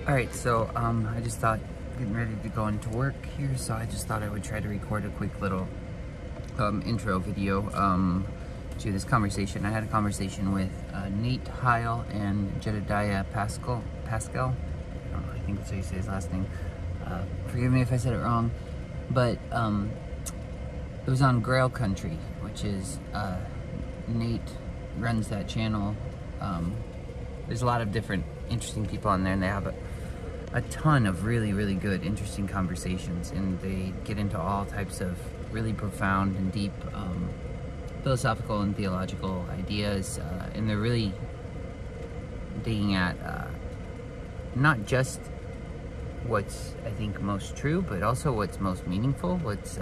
All right, so I just thought, getting ready to go into work here, so I just thought I would try to record a quick little intro video to this conversation. I had a conversation with Nate Heil and Jedediah Pascal. I think that's how you say his last name. Forgive me if I said it wrong, but it was on Grail Country, which is Nate runs that channel. There's a lot of different interesting people on there, and they have a ton of really good interesting conversations, and they get into all types of really profound and deep philosophical and theological ideas, and they're really digging at not just what's, I think, most true, but also what's most meaningful, what's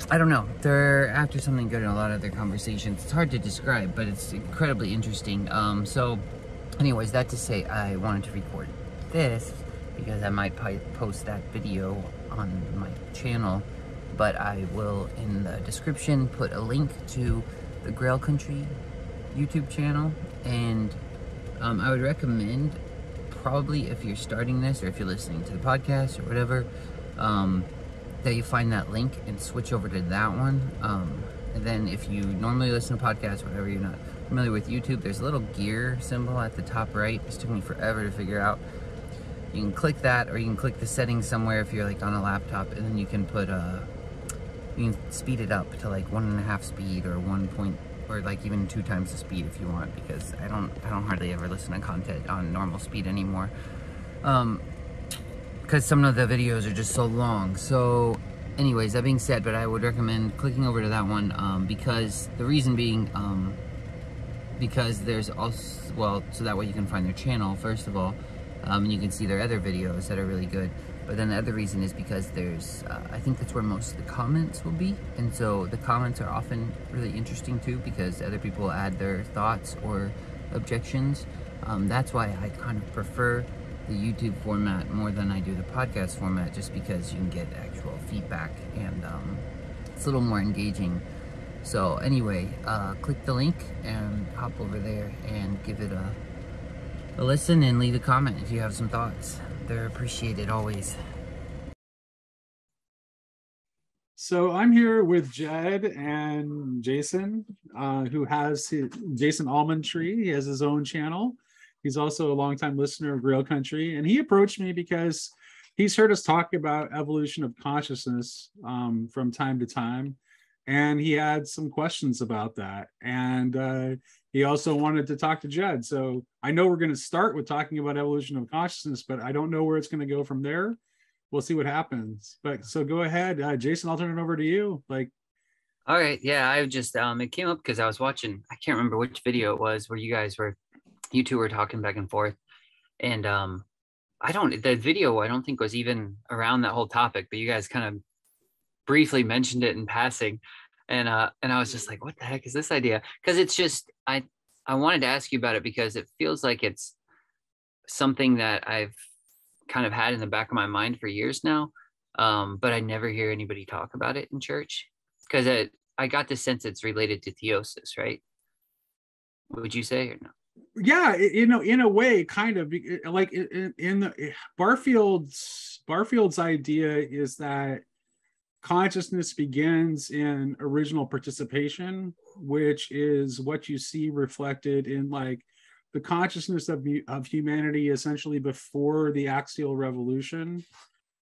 I don't know, they're after something good in a lot of their conversations. It's hard to describe, but it's incredibly interesting. So anyways, that to say, I wanted to record this because I might post that video on my channel, but I will, in the description, put a link to the Grail Country YouTube channel, and I would recommend, probably if you're starting this or if you're listening to the podcast or whatever, that you find that link and switch over to that one. And then if you normally listen to podcasts, whatever, you're not familiar with YouTube, there's a little gear symbol at the top right. This took me forever to figure out. You can click that, or you can click the settings somewhere if you're like on a laptop, and then you can put you can speed it up to like 1.5 speed, or 1 point, or like even 2 times the speed if you want, because I don't hardly ever listen to content on normal speed anymore. Because some of the videos are just so long. So anyways, that being said, but I would recommend clicking over to that one, because the reason being, because there's also, well, so that way you can find their channel, first of all, and you can see their other videos that are really good. But then the other reason is because there's, I think that's where most of the comments will be, and so the comments are often really interesting too, because other people add their thoughts or objections. That's why I kind of prefer the YouTube format more than I do the podcast format, just because you can get actual feedback, and it's a little more engaging. So anyway, click the link and hop over there and give it a listen, and leave a comment if you have some thoughts. They're appreciated always. So I'm here with Jed and Jason, who has Jason Almond Tree. He has his own channel. He's also a longtime listener of Grail Country, and he approached me because he's heard us talk about evolution of consciousness from time to time, and he had some questions about that. And he also wanted to talk to Jed. So I know we're going to start with talking about evolution of consciousness, but I don't know where it's going to go from there. We'll see what happens. But so go ahead, Jason. I'll turn it over to you. All right, yeah, I just it came up because I was watching, I can't remember which video it was, where you two were talking back and forth, and the video I don't think was even around that whole topic, but you guys kind of briefly mentioned it in passing, and I was just like, what the heck is this idea? Because it's just, I wanted to ask you about it because it feels like it's something that I've kind of had in the back of my mind for years now, but I never hear anybody talk about it in church, because I got the sense it's related to theosis, right? Would you say, or no? Yeah, in a way, kind of, like in the Barfield's idea is that consciousness begins in original participation, which is what you see reflected in like the consciousness of humanity essentially before the axial revolution,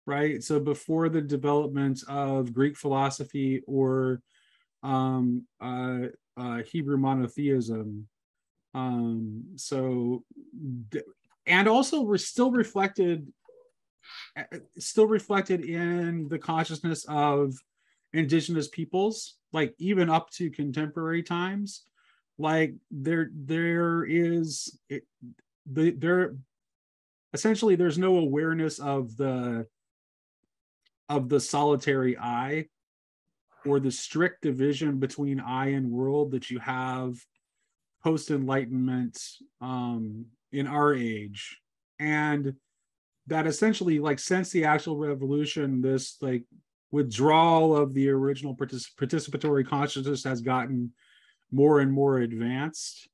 right? So before the development of Greek philosophy or Hebrew monotheism. And also we're still reflected in the consciousness of indigenous peoples, like even up to contemporary times. Like essentially there's no awareness of the solitary I, or the strict division between I and world that you have post-enlightenment in our age. And that essentially, like, since the actual revolution, this like withdrawal of the original participatory consciousness has gotten more and more advanced.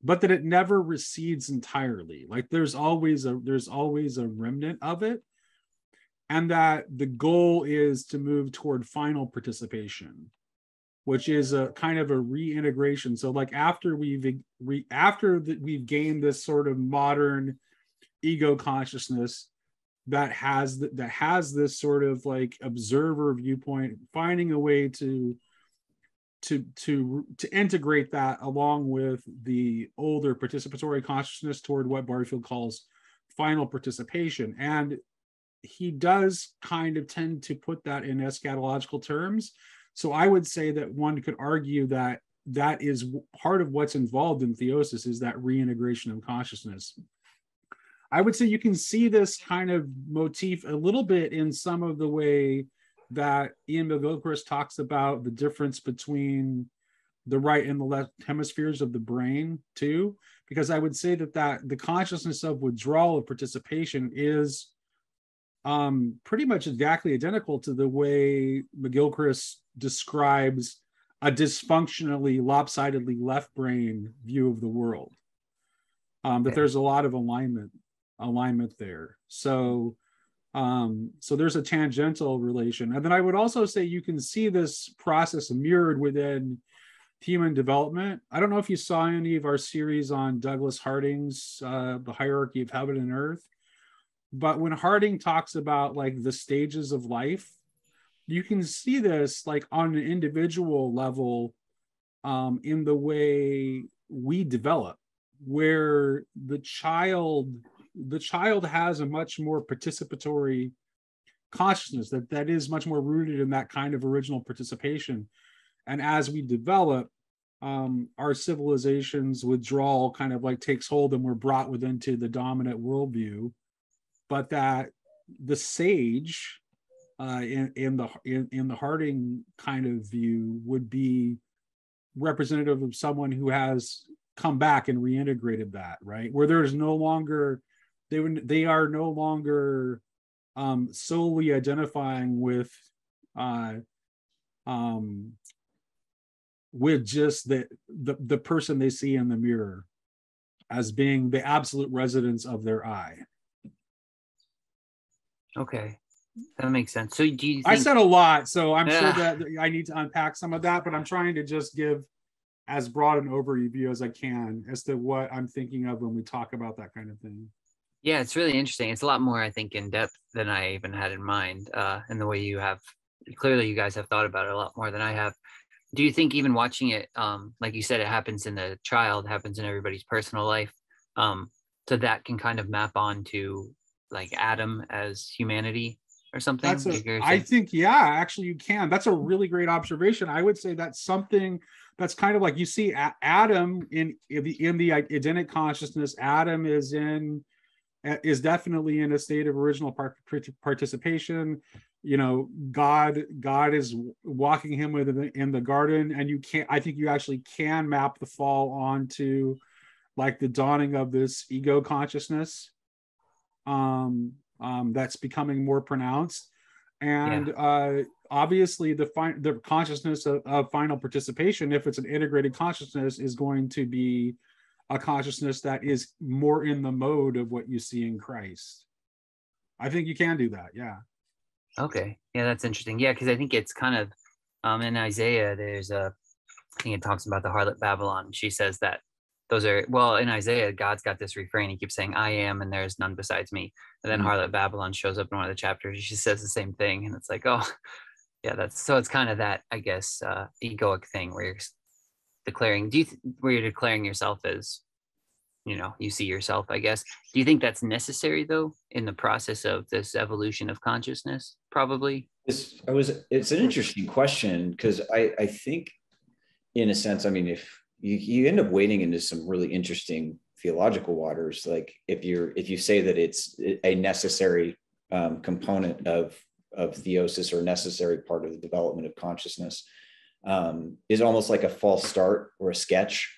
but that it never recedes entirely. Like there's always a remnant of it, and that the goal is to move toward final participation, which is a kind of a reintegration. So like after we've gained this sort of modern ego consciousness that has this sort of like observer viewpoint, finding a way to integrate that along with the older participatory consciousness toward what Barfield calls final participation. And he does kind of tend to put that in eschatological terms. So I would say that one could argue that that is part of what's involved in theosis, is that reintegration of consciousness. I would say you can see this kind of motif a little bit in some of the way that Ian McGilchrist talks about the difference between the right and the left hemispheres of the brain too, because I would say that the consciousness of withdrawal of participation is pretty much exactly identical to the way McGilchrist describes a dysfunctionally, lopsidedly left brain view of the world. That there's a lot of alignment there. So there's a tangential relation. And then I would also say you can see this process mirrored within human development. I don't know if you saw any of our series on Douglas Harding's The Hierarchy of Heaven and Earth, but when Harding talks about like the stages of life, you can see this like on an individual level in the way we develop, where the child has a much more participatory consciousness that is much more rooted in that kind of original participation. And as we develop, our civilization's withdrawal kind of like takes hold and we're brought within to the dominant worldview. But that the sage in the Harding kind of view would be representative of someone who has come back and reintegrated that, right? Where there's no longer, they are no longer solely identifying with just the person they see in the mirror as being the absolute residence of their I. Okay, that makes sense. So do you think... I said a lot, so I'm sure that I need to unpack some of that, but I'm trying to just give as broad an overview as I can as to what I'm thinking of when we talk about that kind of thing. Yeah, it's really interesting. It's a lot more, I think, in depth than I even had in mind. And the way you have, clearly you guys have thought about it a lot more than I have. Do you think even watching it, like you said, it happens in the child, happens in everybody's personal life, so that can kind of map onto like Adam as humanity or something? I think, yeah, actually you can. That's a really great observation. I would say that's something that's kind of like you see Adam in the Edenic consciousness. Adam is definitely in a state of original participation. You know, God is walking him in the garden, and I think you actually can map the fall onto like the dawning of this ego consciousness that's becoming more pronounced. And obviously the consciousness of final participation, if it's an integrated consciousness, is going to be a consciousness that is more in the mode of what you see in Christ. I think you can do that. Yeah. Okay. Yeah, that's interesting. Yeah, because I think it's kind of in Isaiah, I think it talks about the harlot Babylon. She says that those are, well, in Isaiah, God's got this refrain. He keeps saying, I am, and there's none besides me. And then harlot Babylon shows up in one of the chapters. She says the same thing. And it's like, oh, yeah, it's kind of that, I guess, egoic thing where you're declaring, where you're declaring yourself as, you know, you see yourself, I guess. Do you think that's necessary, though, in the process of this evolution of consciousness? Probably. It's an interesting question, because I think, in a sense, I mean, if you end up wading into some really interesting theological waters, like if you say that it's a necessary component of theosis, or necessary part of the development of consciousness, is almost like a false start or a sketch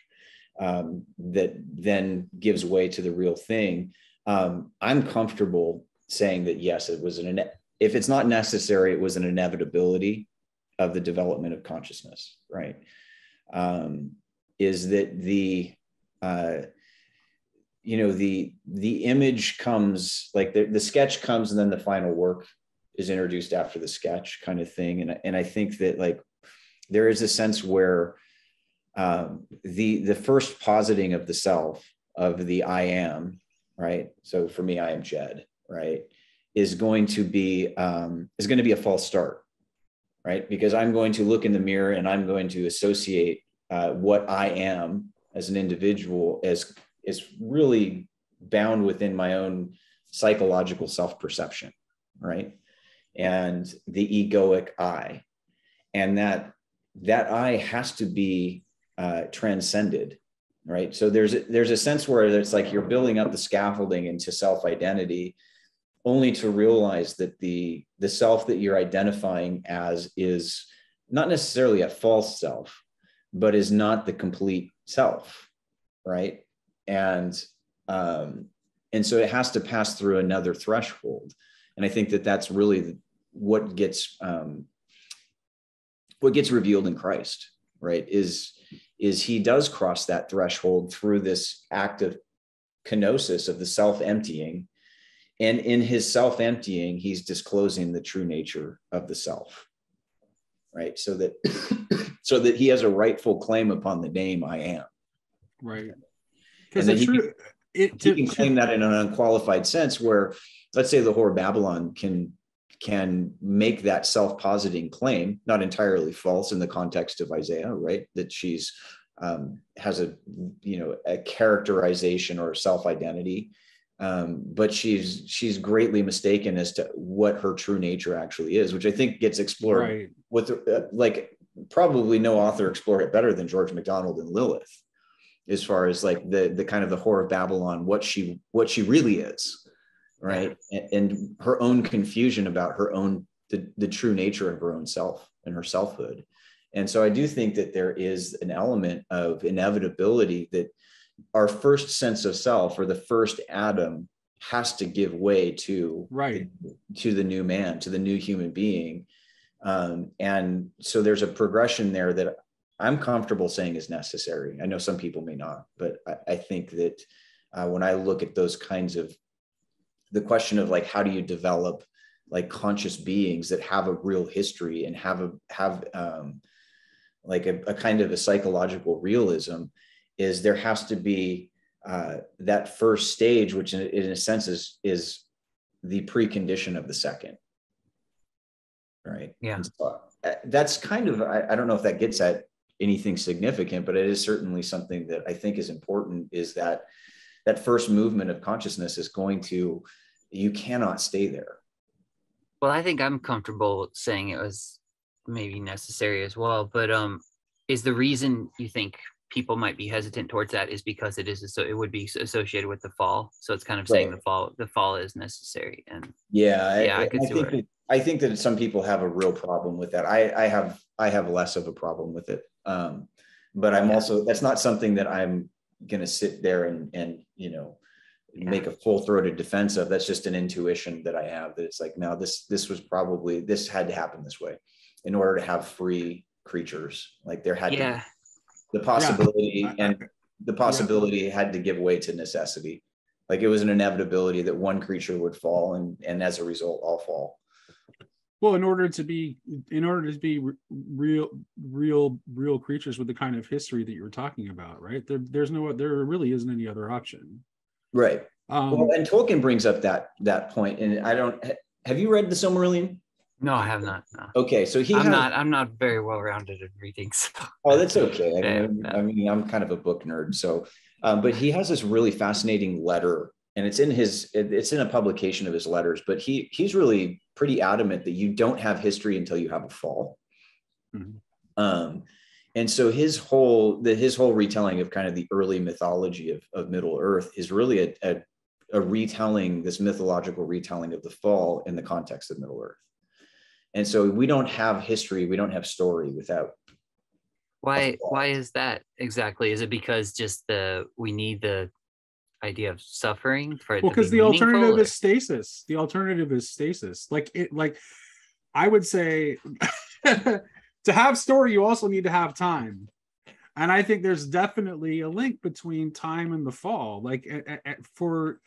that then gives way to the real thing. I'm comfortable saying that yes, it was if it's not necessary, it was an inevitability of the development of consciousness, right? Is that the image comes, like the sketch comes and then the final work is introduced after the sketch, kind of thing. And I think that, like, there is a sense where the first positing of the self, of the I am, right? So for me, I am Jed, right? Is going to be a false start, right? Because I'm going to look in the mirror and I'm going to associate what I am as an individual as is really bound within my own psychological self-perception, right? And the egoic I, and that I has to be transcended, right? So there's a sense where it's like you're building up the scaffolding into self-identity, only to realize that the self that you're identifying as is not necessarily a false self, but is not the complete self, right? And so it has to pass through another threshold. And I think that that's really what gets revealed in Christ, right? Is he does cross that threshold through this act of kenosis, of the self-emptying. And in his self-emptying, he's disclosing the true nature of the self, right? So that he has a rightful claim upon the name I am. Right. And then he can claim that in an unqualified sense, where, let's say, the whore of Babylon can make that self-positing claim, not entirely false in the context of Isaiah, right? That she's has a characterization or self-identity, but she's greatly mistaken as to what her true nature actually is, which I think gets explored, right, with probably no author explored it better than George MacDonald and Lilith, as far as like the kind of the whore of Babylon, what she really is, right? And her own confusion about her own, the true nature of her own self and her selfhood. And so I do think that there is an element of inevitability that our first sense of self, or the first Adam, has to give way to, right, to the new man, to the new human being. And so there's a progression there that I'm comfortable saying is necessary. I know some people may not, but I think that when I look at those kinds of, the question of like, how do you develop like conscious beings that have a real history and have like a kind of a psychological realism, is there has to be that first stage, which in a sense is the precondition of the second, right? Yeah. So that's kind of, I don't know if that gets at anything significant, but it is certainly something that I think is important, is that first movement of consciousness is going to, you cannot stay there. Well, I think I'm comfortable saying it was maybe necessary as well, but is the reason you think people might be hesitant towards that is because it would be associated with the fall, so it's kind of saying the fall is necessary. And I think that some people have a real problem with that. I have less of a problem with it, but I'm also, that's not something that I'm gonna sit there and make a full-throated defense of. That's just an intuition that I have, that it's like, no, this had to happen this way in order to have free creatures. Like there had to be the possibility, and the possibility had to give way to necessity. Like it was an inevitability that one creature would fall, and as a result, all fall. Well, in order to be real creatures with the kind of history that you're talking about, right? There really isn't any other option. Right. Well, and Tolkien brings up that point, and have you read the Silmarillion? No, I have not. No. Okay, so I'm not very well rounded in reading. So. Oh, that's okay. I mean, I'm kind of a book nerd, so but he has this really fascinating letter, and it's in a publication of his letters, but he's really pretty adamant that you don't have history until you have a fall. Mm-hmm. And so his whole retelling of kind of the early mythology of Middle Earth is really a retelling, this mythological retelling of the fall in the context of Middle Earth. And so we don't have history, we don't have story without. Why is that exactly? Is it because we need the idea of suffering for it? Well, because the alternative is stasis. The alternative is stasis. Like I would say to have story, you also need to have time. And I think there's definitely a link between time and the fall. Like for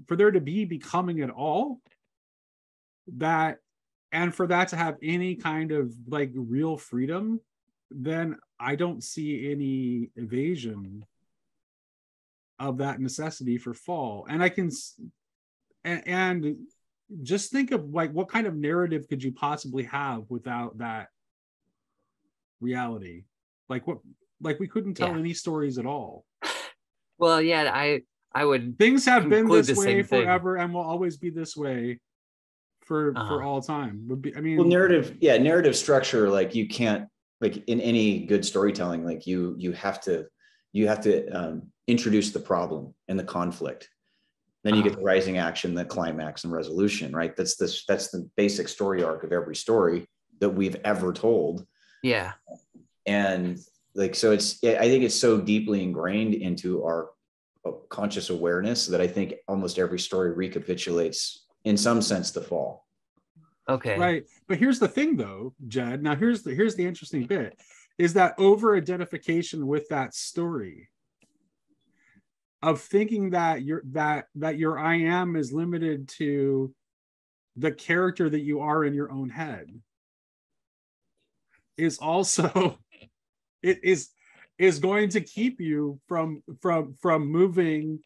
there to be becoming at all, that, and for that to have any kind of like real freedom, then I don't see any evasion of that necessity for fall. And I can, and just think of like, what kind of narrative could you possibly have without that reality? Like what, like we couldn't tell any stories at all. Well, yeah, I would. Things have been this way forever and will always be this way for all time. Would be, I mean, well, narrative structure, like you can't, like in any good storytelling, like you have to introduce the problem and the conflict. Then you get the rising action, the climax, and resolution, right? That's the basic story arc of every story that we've ever told. Yeah. And like, so I think it's so deeply ingrained into our conscious awareness that I think almost every story recapitulates in some sense the fall. Okay. Right. But here's the thing though, Jed. Now here's the interesting bit, is that over identification with that story of thinking that your I am is limited to the character that you are in your own head is also it is going to keep you from moving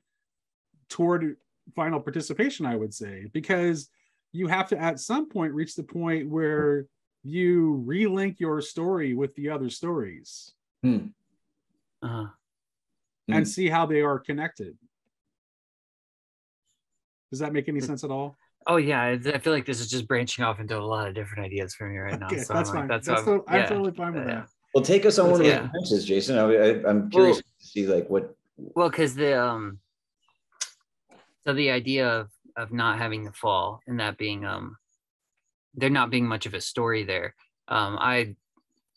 toward final participation, I would say, because you have to at some point reach the point where you relink your story with the other stories and see how they are connected. Does that make any sense at all? Oh yeah, I feel like this is just branching off into a lot of different ideas for me right now. Okay, So that's I'm fine. Like, I'm totally fine with that. Well, take us on one of the experiences, Jason. I'm curious to see like what. Well, because the so the idea of not having the fall and that being there not being much of a story there. I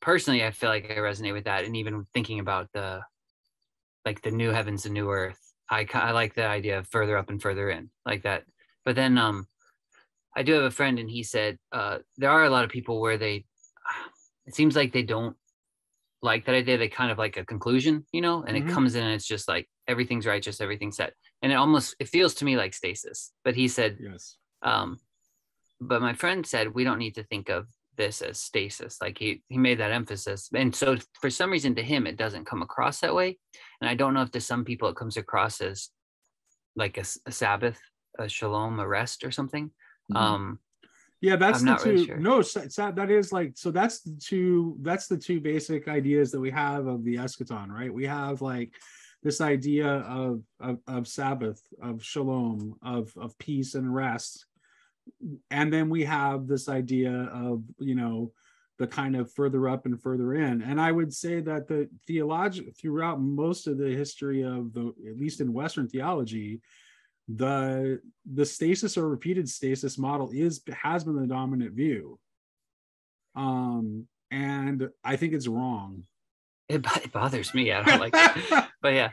personally, I feel like I resonate with that, and even thinking about the new heavens and new earth, I like the idea of further up and further in like that. But then I do have a friend, and he said there are a lot of people where it seems like they don't like that idea. They kind of like a conclusion, and it comes in and it's just like everything's righteous, everything's set, and it feels to me like stasis. But he said yes. But my friend said we don't need to think of this as stasis. Like he made that emphasis, and so for some reason to him it doesn't come across that way. And I don't know if to some people it comes across as like a Sabbath, a shalom, a rest, or something. Yeah, that's I'm the not two. really sure. No, that is like, so that's the two basic ideas that we have of the eschaton, right? We have like this idea of Sabbath, of shalom, of peace and rest, and then we have this idea of the kind of further up and further in. And I would say that the theology throughout most of the history of at least in Western theology, the stasis or repeated stasis model has been the dominant view, and I think it's wrong. It bothers me. I don't like it. But yeah,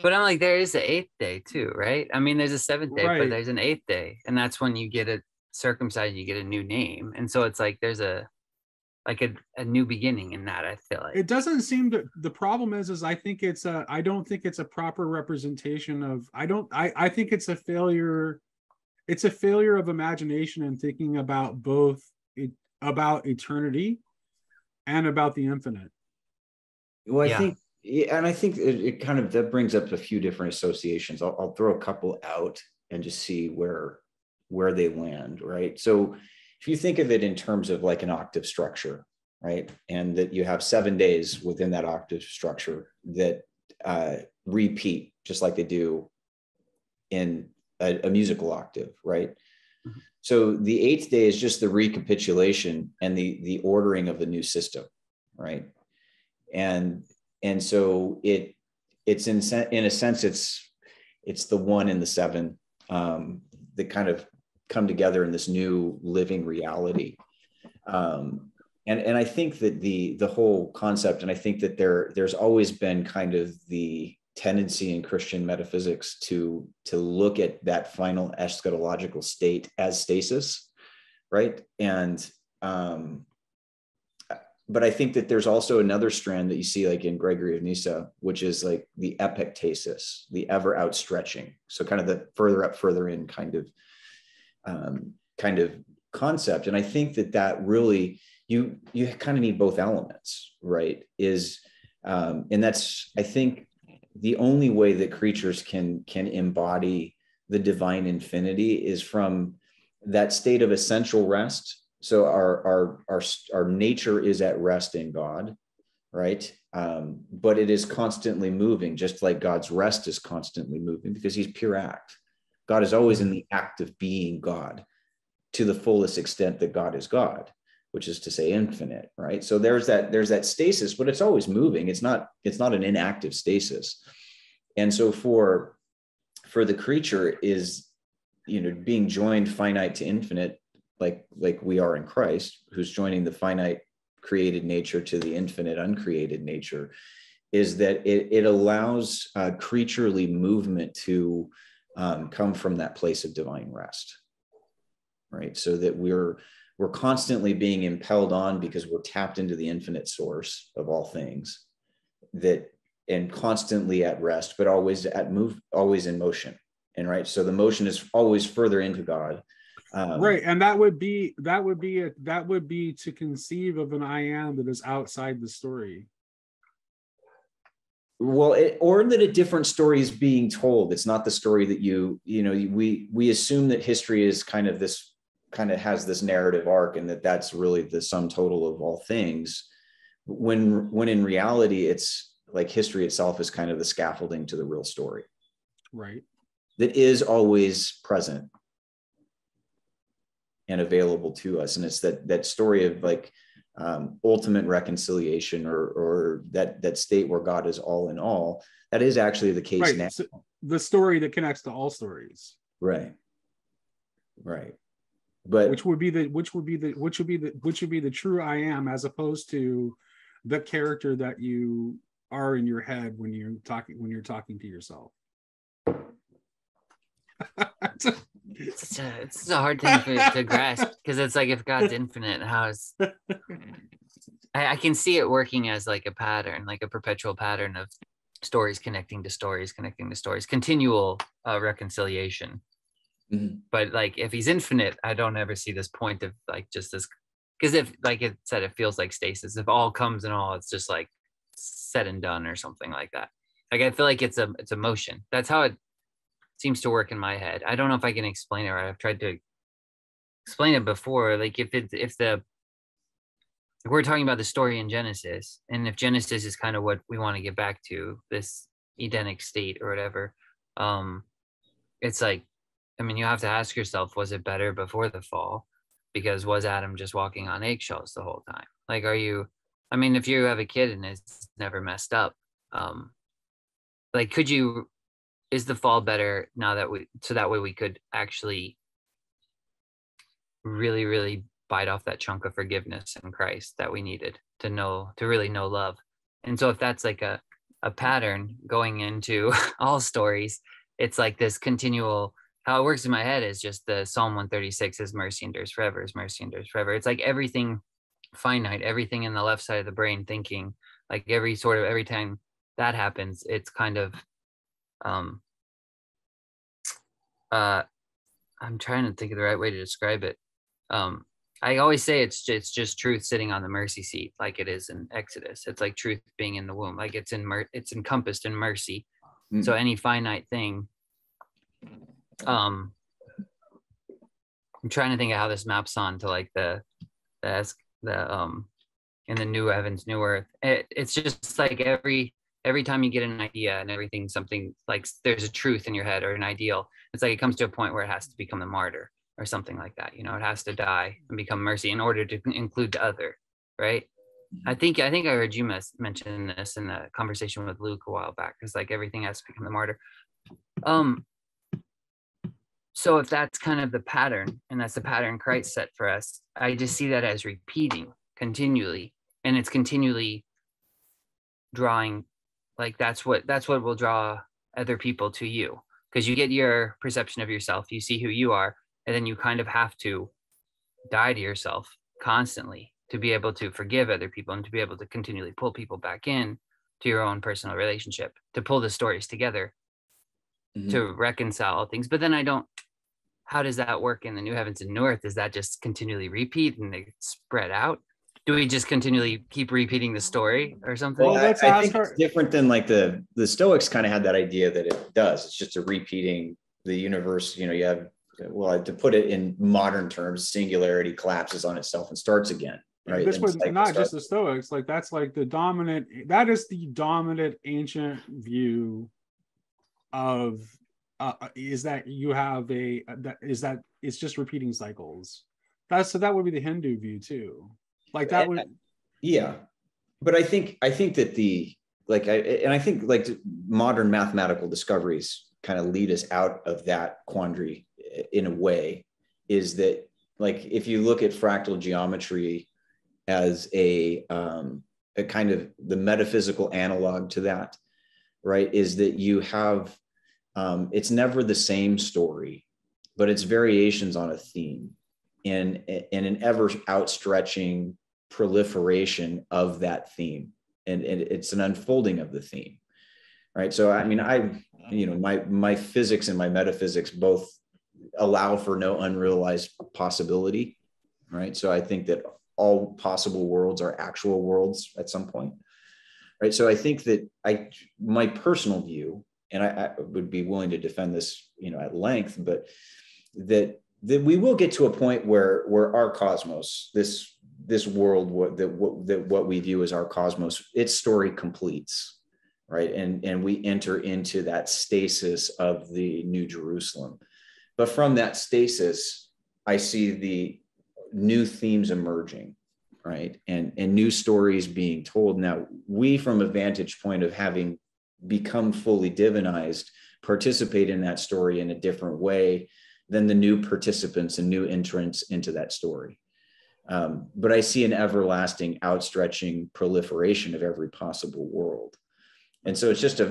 but I'm like, there is the 8th day too, right? I mean, there's a 7th day, right. But there's an 8th day, and that's when you get it circumcised, you get a new name. And so it's like there's a new beginning in that. I feel like it doesn't seem to. The problem is I think I don't think it's a proper representation of. I think it's a failure. It's a failure of imagination and thinking about both about eternity and about the infinite. Well, I think it kind of, that brings up a few different associations. I'll throw a couple out and just see where they land, right? So if you think of it in terms of like an octave structure, right? And that you have 7 days within that octave structure that repeat just like they do in a musical octave, right? Mm-hmm. So the 8th day is just the recapitulation and the ordering of the new system, right? And so it's in a sense, it's the 1 and the 7 that kind of come together in this new living reality. And I think that the whole concept, and I think that there's always been kind of the tendency in Christian metaphysics to look at that final eschatological state as stasis, right? And but I think that there's also another strand that you see like in Gregory of Nyssa, which is like the epictasis, the ever outstretching. So kind of the further up, further in kind of concept. And I think that really, you kind of need both elements, right? And that's, I think, the only way that creatures can embody the divine infinity is from that state of essential rest. So our nature is at rest in God, right? But it is constantly moving, just like God's rest is constantly moving, because he's pure act. God is always in the act of being God to the fullest extent that God is God, which is to say infinite, right? So there's that stasis, but it's always moving. It's not an inactive stasis. And so for the creature is, being joined finite to infinite, like we are in Christ, who's joining the finite created nature to the infinite uncreated nature, is that it allows creaturely movement to come from that place of divine rest, right? So that we're constantly being impelled on because we're tapped into the infinite source of all things, and constantly at rest, but always always in motion. And right, so the motion is always further into God. Right, and that would be to conceive of an I am that is outside the story. Well, or that a different story is being told. It's not the story that we assume that history is kind of has this narrative arc, and that's really the sum total of all things. When in reality, it's like history itself is kind of the scaffolding to the real story. Right. That is always present and available to us. And it's that story of like ultimate reconciliation, or that state where God is all in all. That is actually the case now. So the story that connects to all stories. Right. But which would be the true I am, as opposed to the character that you are in your head when you're talking to yourself. It's a hard thing to grasp, because it's like, if God's infinite, how's I can see it working as like a pattern, like a perpetual pattern of stories connecting to stories, continual reconciliation. Mm-hmm. But like, if he's infinite, I don't ever see this point of like just this, because if, like it said, it feels like stasis. If all comes in all, it's just like said and done or something like that. Like, I feel like it's a motion. That's how it seems to work in my head. I don't know if I can explain it right. I've tried to explain it before. Like, if we're talking about the story in Genesis, and if Genesis is kind of what we want to get back to, this Edenic state or whatever, it's like, I mean, you have to ask yourself, was it better before the fall? Because was Adam just walking on eggshells the whole time? Like, if you have a kid and it's never messed up, like, is the fall better now so that way we could actually really, really bite off that chunk of forgiveness in Christ that we needed to really know love. And so if that's like a pattern going into all stories, it's like this continual, how it works in my head is just the Psalm 136 is mercy endures forever, is mercy endures forever. It's like everything finite, everything in the left side of the brain thinking, like every time that happens, it's kind of, I'm trying to think of the right way to describe it. I always say it's just truth sitting on the mercy seat, like it is in Exodus. It's like truth being in the womb, like it's encompassed in mercy. Mm-hmm. So any finite thing, I'm trying to think of how this maps on to like the in the new heavens, new earth. It's just like every time you get an idea and everything, something like there's a truth in your head or an ideal, it's like it comes to a point where it has to become the martyr or something like that. It has to die and become mercy in order to include the other, right? I think I heard you mention this in the conversation with Luke a while back, because like everything has to become the martyr. So if that's kind of the pattern, and that's the pattern Christ set for us, I just see that as repeating continually, and it's continually drawing, like that's what will draw other people to you, because you get your perception of yourself, you see who you are, and then you kind of have to die to yourself constantly to be able to forgive other people and to be able to continually pull people back in to your own personal relationship, to pull the stories together, to reconcile things. But then how does that work in the new heavens and new earth? Does that just continually repeat and they spread out? Do we just continually keep repeating the story or something? Well, let's I ask think her. it's different than like the Stoics kind of had that idea that it does. It's just a repeating the universe. You have, well, to put it in modern terms, singularity collapses on itself and starts again. Right. This and was not just the Stoics. Like that is the dominant ancient view of is that you have that it's just repeating cycles. That would be the Hindu view too. Like that would, yeah. But I think that I think like modern mathematical discoveries kind of lead us out of that quandary in a way. Is that, like, if you look at fractal geometry as a kind of the metaphysical analog to that, right? Is that you have it's never the same story, but it's variations on a theme and an ever outstretching proliferation of that theme. And it's an unfolding of the theme, right? So, I mean, my physics and my metaphysics both allow for no unrealized possibility, right? So I think that all possible worlds are actual worlds at some point, right? So I think that my personal view, and I would be willing to defend this, at length, but that we will get to a point where our cosmos, this world, what we view as our cosmos, its story completes, right? And we enter into that stasis of the New Jerusalem. But from that stasis, I see the new themes emerging, right? And new stories being told. Now, we, from a vantage point of having become fully divinized, participate in that story in a different way than the new participants and new entrants into that story. But I see an everlasting outstretching proliferation of every possible world. And so it's just a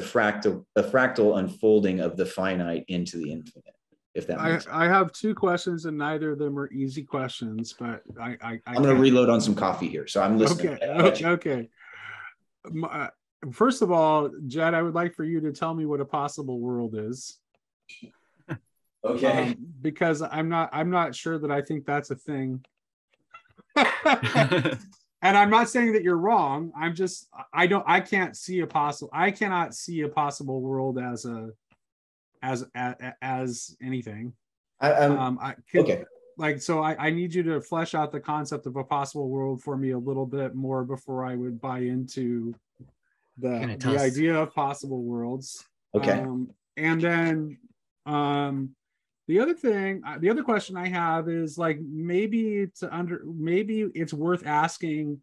fractal unfolding of the finite into the infinite, if that makes sense. I have two questions, and neither of them are easy questions, but I'm going to reload on some coffee here, so I'm listening. Okay. First of all, Jed, I would like for you to tell me what a possible world is. Okay. Because I'm not sure that I think that's a thing. And I'm not saying that you're wrong. I cannot see a possible world as anything. Okay. So I need you to flesh out the concept of a possible world for me a little bit more before I would buy into the idea of possible worlds. Okay. And then the other question I have is, like, maybe it's worth asking,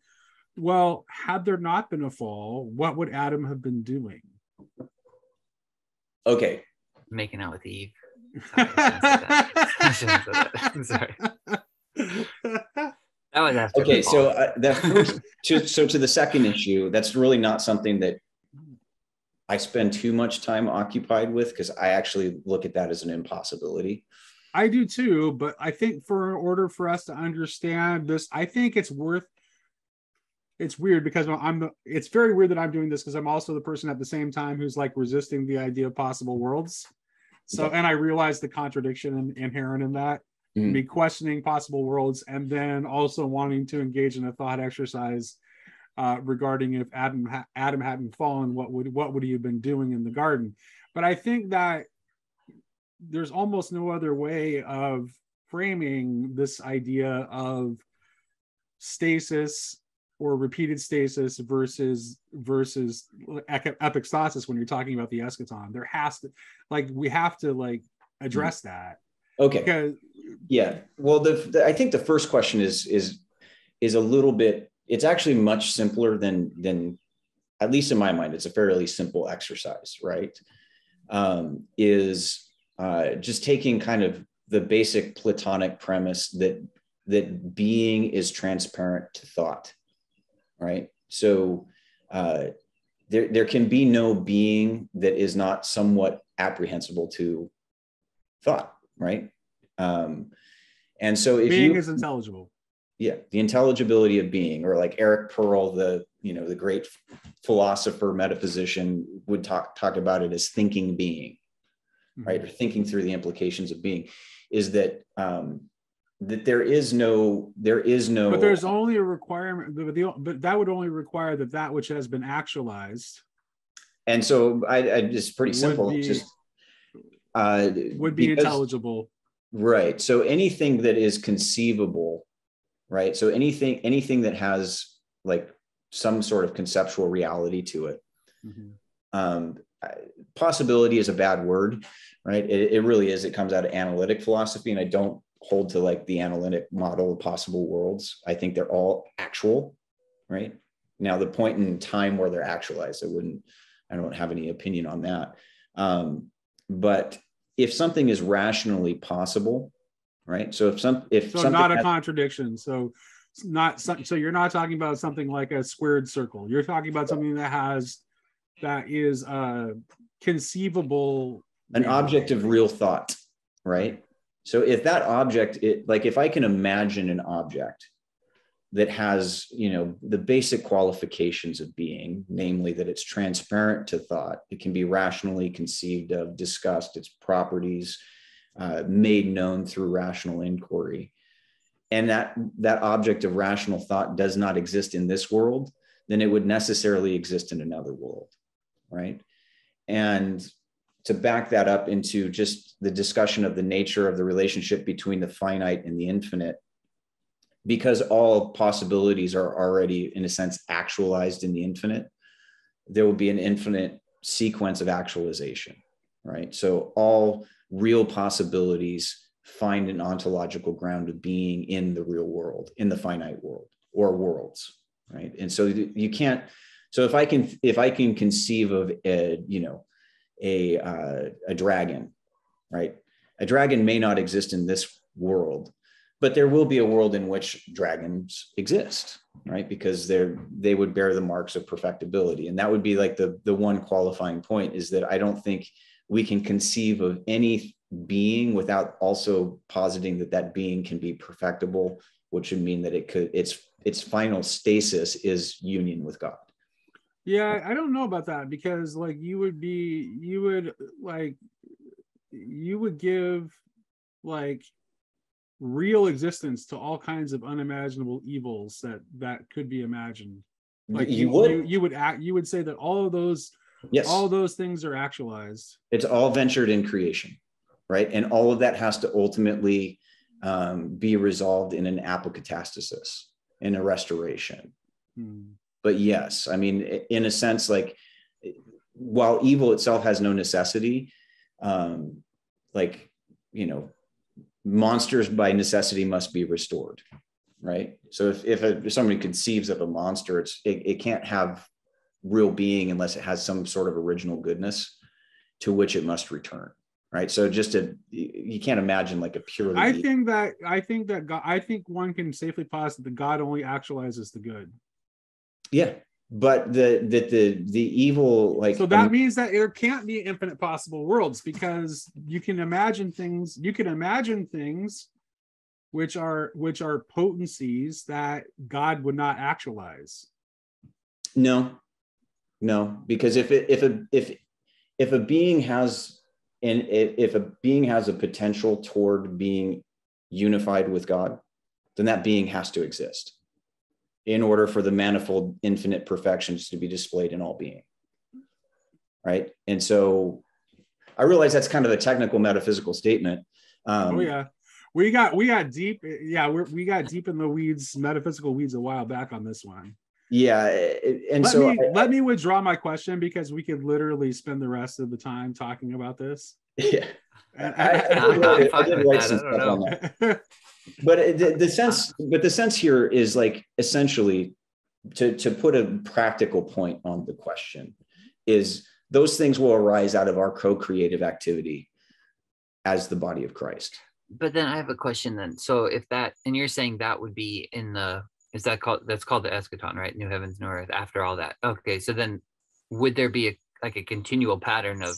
well, had there not been a fall, what would Adam have been doing? Okay. Making out with Eve. Sorry, I shouldn't say that. Sorry. That was after. Okay, so to the second issue, that's really not something that I spend too much time occupied with, because I actually look at that as an impossibility. I do too, but I think in order for us to understand this, I think it's weird because it's very weird that I'm doing this, because I'm also the person at the same time who's like resisting the idea of possible worlds. So, and I realize the contradiction inherent in that, me questioning possible worlds, and then also wanting to engage in a thought exercise regarding if Adam hadn't fallen, what would he have been doing in the garden? But I think that there's almost no other way of framing this idea of stasis or repeated stasis versus epixtasis when you're talking about the eschaton. We have to address that. Okay. Because, yeah. Well, I think the first question is a little bit, it's actually much simpler than, at least in my mind, it's a fairly simple exercise, right? Just taking kind of the basic Platonic premise that being is transparent to thought, right? So there can be no being that is not somewhat apprehensible to thought, right? And so if being is intelligible. Yeah, the intelligibility of being, or like Eric Pearl, the great philosopher, metaphysician, would talk about it as thinking being, right? Or thinking through the implications of being, is that that there is no. But there's only a requirement, but that would only require that which has been actualized. And so it's pretty simple. Would be intelligible. Right. So anything that is conceivable, right? So anything that has like some sort of conceptual reality to it. Possibility is a bad word, right? It really is. It comes out of analytic philosophy, and I don't hold to like the analytic model of possible worlds. I think they're all actual, right? Now, the point in time where they're actualized, I don't have any opinion on that. But if something is rationally possible, right? So if something not a contradiction. So you're not talking about something like a squared circle. You're talking about something that is conceivable, an object of real thought, right? So if that object, if I can imagine an object that has, the basic qualifications of being, namely that it's transparent to thought, it can be rationally conceived of, discussed, its properties made known through rational inquiry, and that object of rational thought does not exist in this world, then it would necessarily exist in another world, right? And to back that up into just the discussion of the nature of the relationship between the finite and the infinite, because all possibilities are already, in a sense, actualized in the infinite, there will be an infinite sequence of actualization, right? So all real possibilities find an ontological ground of being in the real world, in the finite world, or worlds, right? And so you can't. So if I can conceive of a dragon, right? A dragon may not exist in this world, but there will be a world in which dragons exist, right? Because they would bear the marks of perfectibility. And that would be like the one qualifying point, is that I don't think we can conceive of any being without also positing that being can be perfectible, which would mean that its final stasis is union with God. Yeah, I don't know about that, because like you would give like real existence to all kinds of unimaginable evils that could be imagined. Like you would say that all of those, yes, all of those things are actualized. It's all ventured in creation, right? And all of that has to ultimately be resolved in an apokatastasis, in a restoration. But yes, I mean, in a sense, like, while evil itself has no necessity, monsters by necessity must be restored, right? So if somebody conceives of a monster, it can't have real being unless it has some sort of original goodness to which it must return, right? So you can't imagine like a purely. I think that God, I think one can safely posit that God only actualizes the good. Yeah, but the evil, like, so that means that there can't be infinite possible worlds, because you can imagine things which are potencies that God would not actualize. No, because if a being has a potential toward being unified with God, then that being has to exist in order for the manifold infinite perfections to be displayed in all being, right? And so I realize that's kind of a technical metaphysical statement. We got deep. Yeah, we got deep in the metaphysical weeds a while back on this one. Yeah, and let me withdraw my question, because we could literally spend the rest of the time talking about this. Yeah, I did write some stuff on that. But the sense here is like, essentially, to put a practical point on the question, is those things will arise out of our co-creative activity as the body of Christ. But then I have a question then. So if that, and you're saying that would be that's called the eschaton, right? New heavens, new earth, after all that. Okay, so then would there be a continual pattern of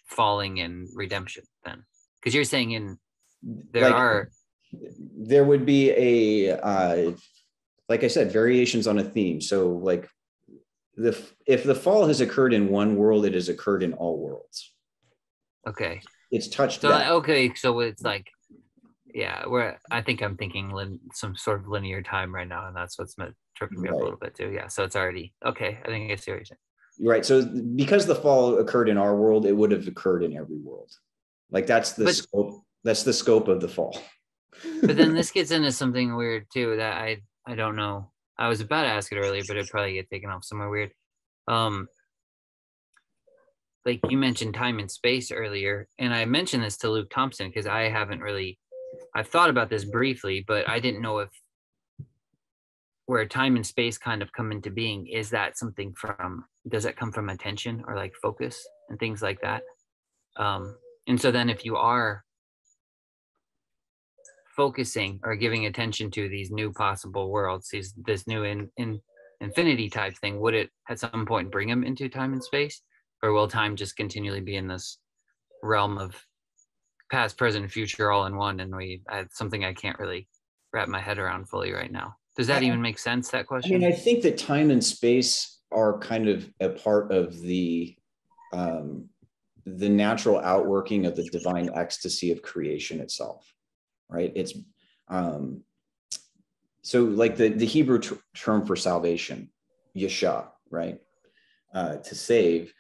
falling and redemption then? Because you're saying there would be like I said, variations on a theme. So like if the fall has occurred in one world, it has occurred in all worlds. Okay. It's touched So that. okay, so it's like, yeah, I think I'm thinking some sort of linear time right now, and that's what's tripping me up a little bit too. Yeah, so it's already okay. I think I see what you're saying. Right. So because the fall occurred in our world, it would have occurred in every world. Like that's the scope. That's the scope of the fall. But then this gets into something weird too that I don't know. I was about to ask it earlier, but it'd probably get taken off somewhere weird. Like you mentioned time and space earlier, and I mentioned this to Luke Thompson because I've thought about this briefly, but I didn't know if where time and space kind of come into being, is that something does that come from attention or like focus and things like that? And so then if you are focusing or giving attention to these new possible worlds, this new in infinity type thing, would it at some point bring them into time and space, or will time just continually be in this realm of past, present, future all in one, and something I can't really wrap my head around fully right now? Does that even make sense, that question? I mean, I think that time and space are kind of a part of the natural outworking of the divine ecstasy of creation itself, right? It's so like the Hebrew term for salvation, yesha, right? To save.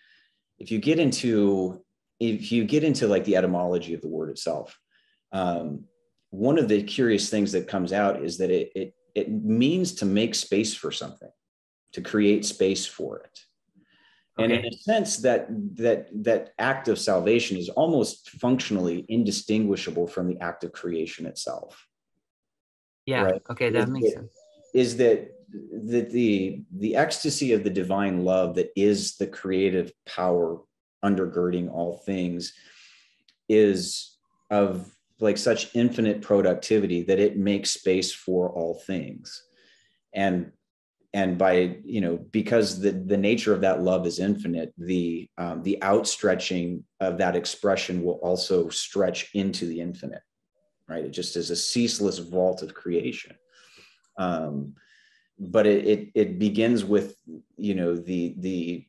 If you get into like the etymology of the word itself, one of the curious things that comes out is that it means to make space for something, to create space for it. And in a sense, that act of salvation is almost functionally indistinguishable from the act of creation itself. Yeah. Right? Okay, that makes sense. Is that the ecstasy of the divine love that is the creative power undergirding all things is of like such infinite productivity that it makes space for all things. And by, because the nature of that love is infinite, the outstretching of that expression will also stretch into the infinite, right? It just is a ceaseless vault of creation. But it begins with, the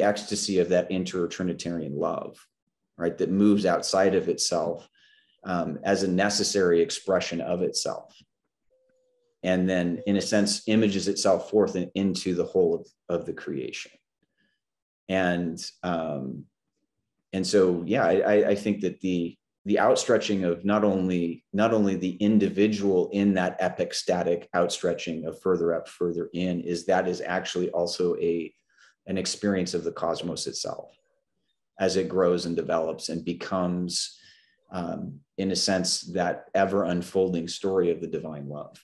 ecstasy of that inter-Trinitarian love, right? That moves outside of itself as a necessary expression of itself. And then, in a sense, images itself forth into the whole of the creation. And so, yeah, I think that the outstretching of not only the individual in that epic static outstretching of further up, further in, is actually also an experience of the cosmos itself as it grows and develops and becomes, in a sense, that ever unfolding story of the divine love.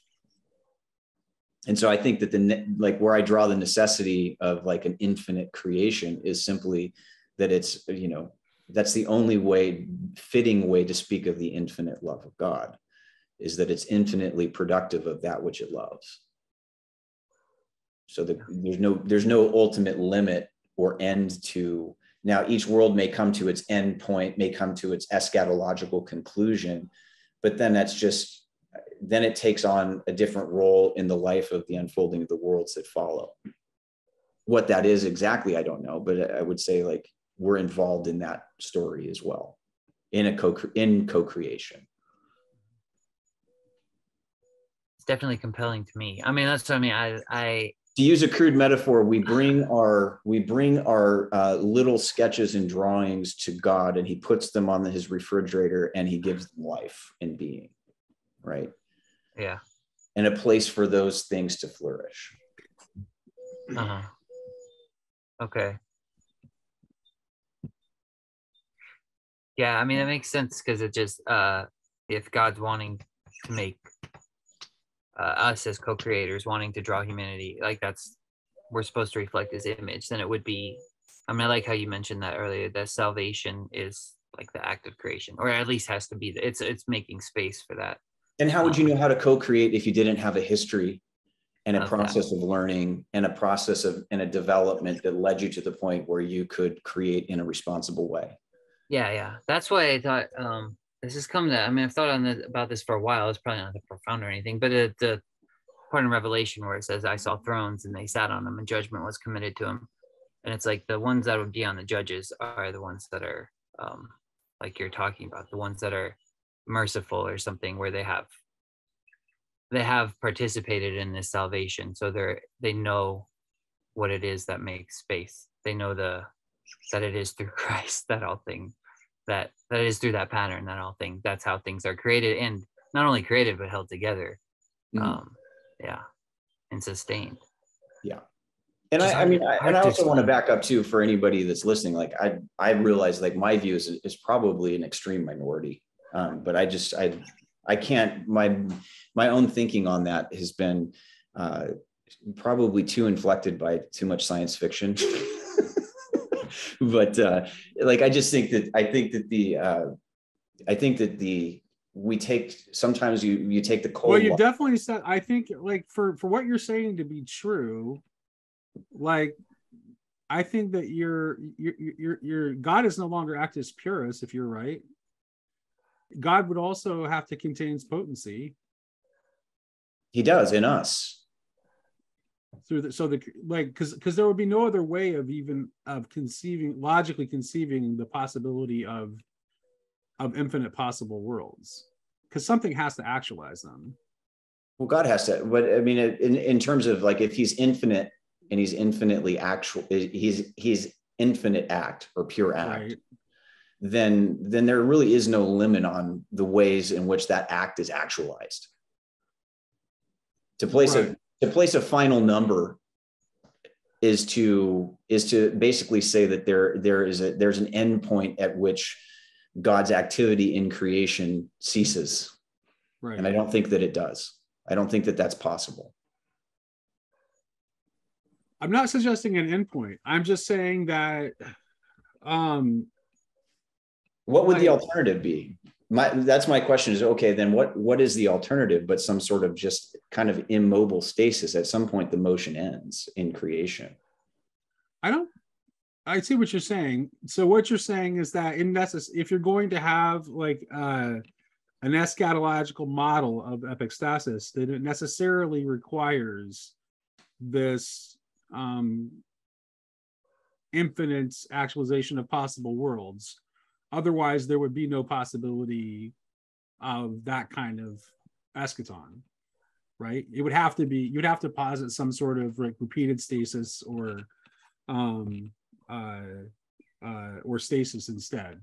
And so I think that where I draw the necessity of like an infinite creation is simply that it's, that's the only fitting way to speak of the infinite love of God, is that it's infinitely productive of that which it loves. So that there's no ultimate limit or end to. Now, each world may come to its end point, may come to its eschatological conclusion, but then then it takes on a different role in the life of the unfolding of the worlds that follow. What that is exactly, I don't know, but I would say like we're involved in that story as well, in co-creation. It's definitely compelling to me. I mean, that's what I mean. I to use a crude metaphor, we bring our little sketches and drawings to God, and he puts them on his refrigerator and he gives them life and being, right? Yeah. And a place for those things to flourish. Uh-huh. Okay. Yeah, I mean, that makes sense because it just, if God's wanting to make us as co-creators, wanting to draw humanity, like we're supposed to reflect his image, then it would be, I mean, I like how you mentioned that earlier, that salvation is like the act of creation, or at least has to be, it's making space for that. And how would you know how to co-create if you didn't have a history and a process of learning and a process and a development that led you to the point where you could create in a responsible way? Yeah. That's why I thought, this has come to, I mean, I've thought about this for a while. It's probably not that profound or anything, but the part in Revelation where it says, I saw thrones and they sat on them and judgment was committed to them. And it's like the ones that would be on the judges are the ones that are, like you're talking about, the ones that are merciful or something, where they have participated in this salvation. So they know what it is that makes space. They know that it is through Christ that all things, that it is through that pattern that all things, that's how things are created, and not only created but held together. Yeah, and sustained. Yeah. And I also want to back up too for anybody that's listening. Like I realize like my view is probably an extreme minority, but I can't. My own thinking on that has been probably too inflected by too much science fiction. But like I think that we take, sometimes you take the cold. Well, you definitely said, I think like for what you're saying to be true, like I think that your God is no longer actus purus, if you're right. God would also have to contain potency. He does in us. Because there would be no other way of logically conceiving the possibility of infinite possible worlds, because something has to actualize them. Well, God has to, but I mean, in terms of like, if he's infinite and he's infinitely actual, he's infinite act or pure act, right, then there really is no limit on the ways in which that act is actualized. To place a final number is to basically say that there's an end point at which God's activity in creation ceases. Right. And I don't think that it does. I don't think that that's possible. I'm not suggesting an endpoint. I'm just saying that what would the alternative be? That's my question is, okay, then what is the alternative but some sort of just kind of immobile stasis? At some point the motion ends in creation. I see what you're saying. So what you're saying is that if you're going to have like an eschatological model of epistasis, that it necessarily requires this infinite actualization of possible worlds. Otherwise, there would be no possibility of that kind of eschaton, right? It would have to be, you'd have to posit some sort of like repeated stasis or stasis instead.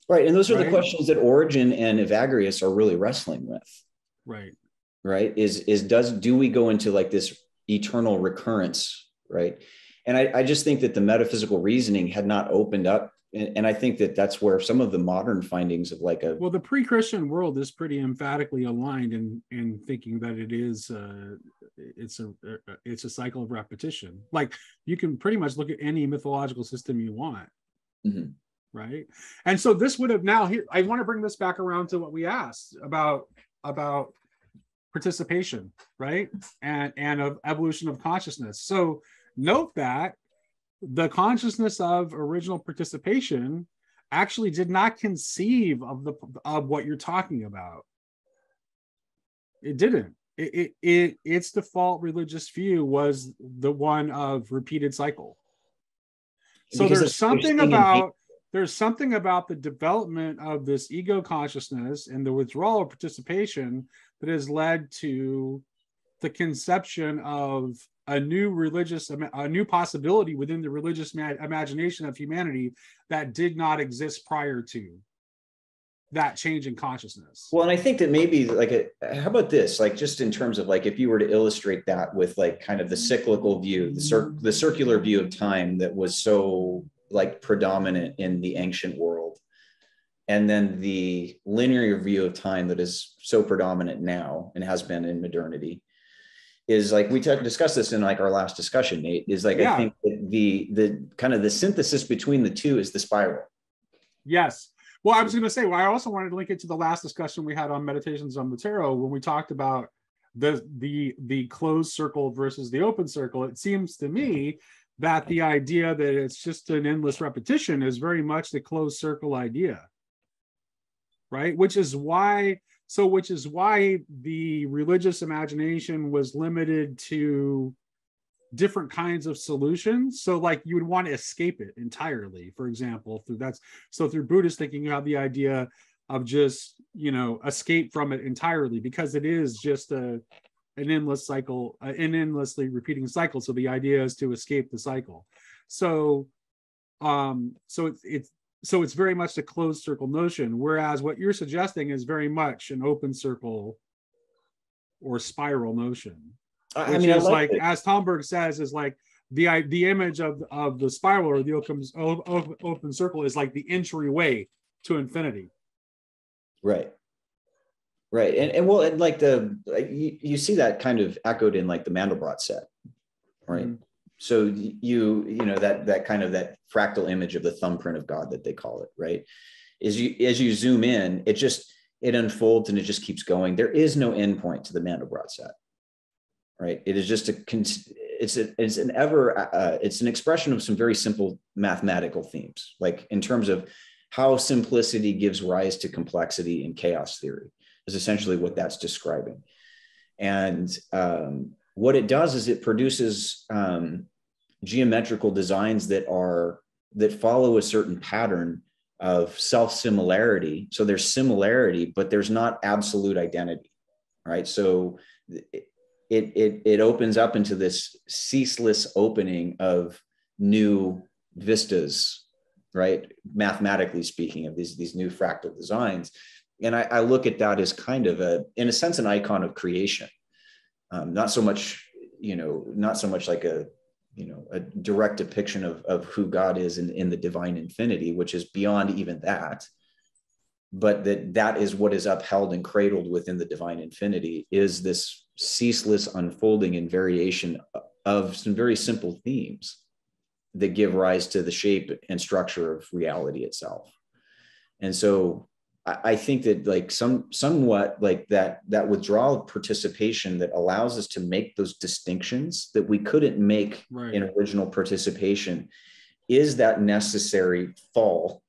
Right, and those are the questions that Origen and Evagrius are really wrestling with. Right. Right. Do we go into like this eternal recurrence? Right. And I just think that the metaphysical reasoning had not opened up. And I think that that's where some of the modern findings of like well, the pre-Christian world is pretty emphatically aligned in thinking that it is it's a cycle of repetition. Like you can pretty much look at any mythological system you want. Mm-hmm. Right. And so this would have now here, I want to bring this back around to what we asked about participation, right? And of evolution of consciousness. So note that the consciousness of original participation actually did not conceive of what you're talking about. It didn't. Its default religious view was the one of repeated cycle. So there's something about the development of this ego consciousness and the withdrawal of participation that has led to the conception of a new possibility within the religious imagination of humanity that did not exist prior to that change in consciousness. Well, and I think that maybe like, how about this? Like just in terms of like, if you were to illustrate that with like kind of the cyclical view, the circular view of time that was so like predominant in the ancient world, and then the linear view of time that is so predominant now and has been in modernity, is like we discussed this in like our last discussion, Nate, is like, yeah. I think that the kind of the synthesis between the two is the spiral. Yes. Well, I was going to say, I also wanted to link it to the last discussion we had on Meditations on the Tarot, when we talked about the closed circle versus the open circle. It seems to me that the idea that it's just an endless repetition is very much the closed circle idea. right? Which is why the religious imagination was limited to different kinds of solutions. So like you would want to escape it entirely, for example, through Buddhist thinking, you have the idea of just, escape from it entirely, because it is just an endless cycle, an endlessly repeating cycle. So the idea is to escape the cycle. So it's very much a closed circle notion, whereas what you're suggesting is very much an open circle or spiral notion. Which is like, as Tomberg says, is like the image of the spiral or the open circle is like the entryway to infinity. Right. And like you see that kind of echoed in like the Mandelbrot set, right? Mm-hmm. So you know that kind of that fractal image of the thumbprint of God that they call it, right? As you zoom in, it unfolds and it just keeps going. There is no endpoint to the Mandelbrot set. Right. It is just it's an expression of some very simple mathematical themes, like in terms of how simplicity gives rise to complexity in chaos theory is essentially what that's describing. And what it does is it produces geometrical designs that follow a certain pattern of self-similarity. So there's similarity, but there's not absolute identity. Right. So it opens up into this ceaseless opening of new vistas, right? Mathematically speaking, of these new fractal designs. And I look at that as kind of in a sense, an icon of creation. Not so much like a direct depiction of who God is in the divine infinity, which is beyond even that. But that is what is upheld and cradled within the divine infinity, is this ceaseless unfolding and variation of some very simple themes that give rise to the shape and structure of reality itself. And so I think that like somewhat like that withdrawal participation that allows us to make those distinctions that we couldn't make in original participation is that necessary fall,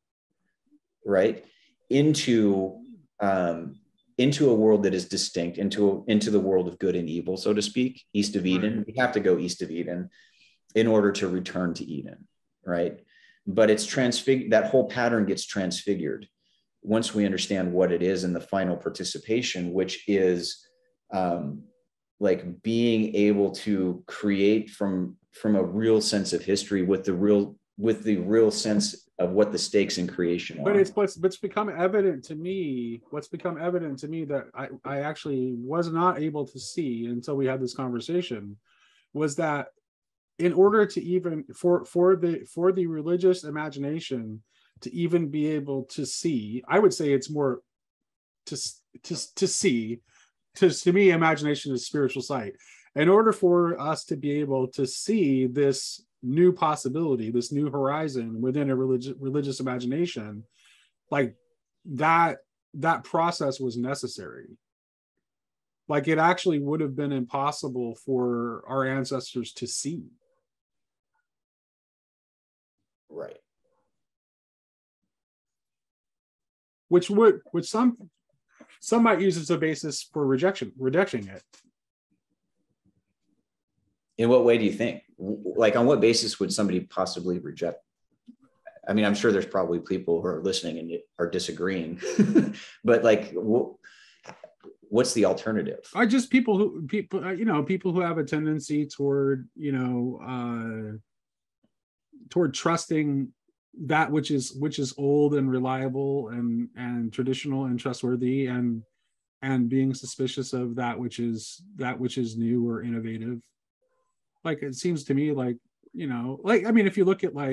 right? Into a world that is distinct, into the world of good and evil, so to speak, east of Eden. Right. We have to go east of Eden in order to return to Eden, right? But it's transfigured. That whole pattern gets transfigured once we understand what it is in the final participation, which is like being able to create from a real sense of history with the real sense of what the stakes in creation are. But what's become evident to me that I actually was not able to see until we had this conversation was that in order to even for the religious imagination to even be able to see, I would say it's more to see. To me, imagination is spiritual sight. In order for us to be able to see this new possibility, this new horizon within a religious imagination, like that process was necessary. Like it actually would have been impossible for our ancestors to see. Right. Which some might use as a basis for rejecting it. In what way do you think? Like, on what basis would somebody possibly reject? I mean, I'm sure there's probably people who are listening and are disagreeing, but like, what's the alternative? Just people who have a tendency toward toward trusting that which is old and reliable and traditional and trustworthy, and being suspicious of that which is new or innovative. Like, it seems to me like, if you look at why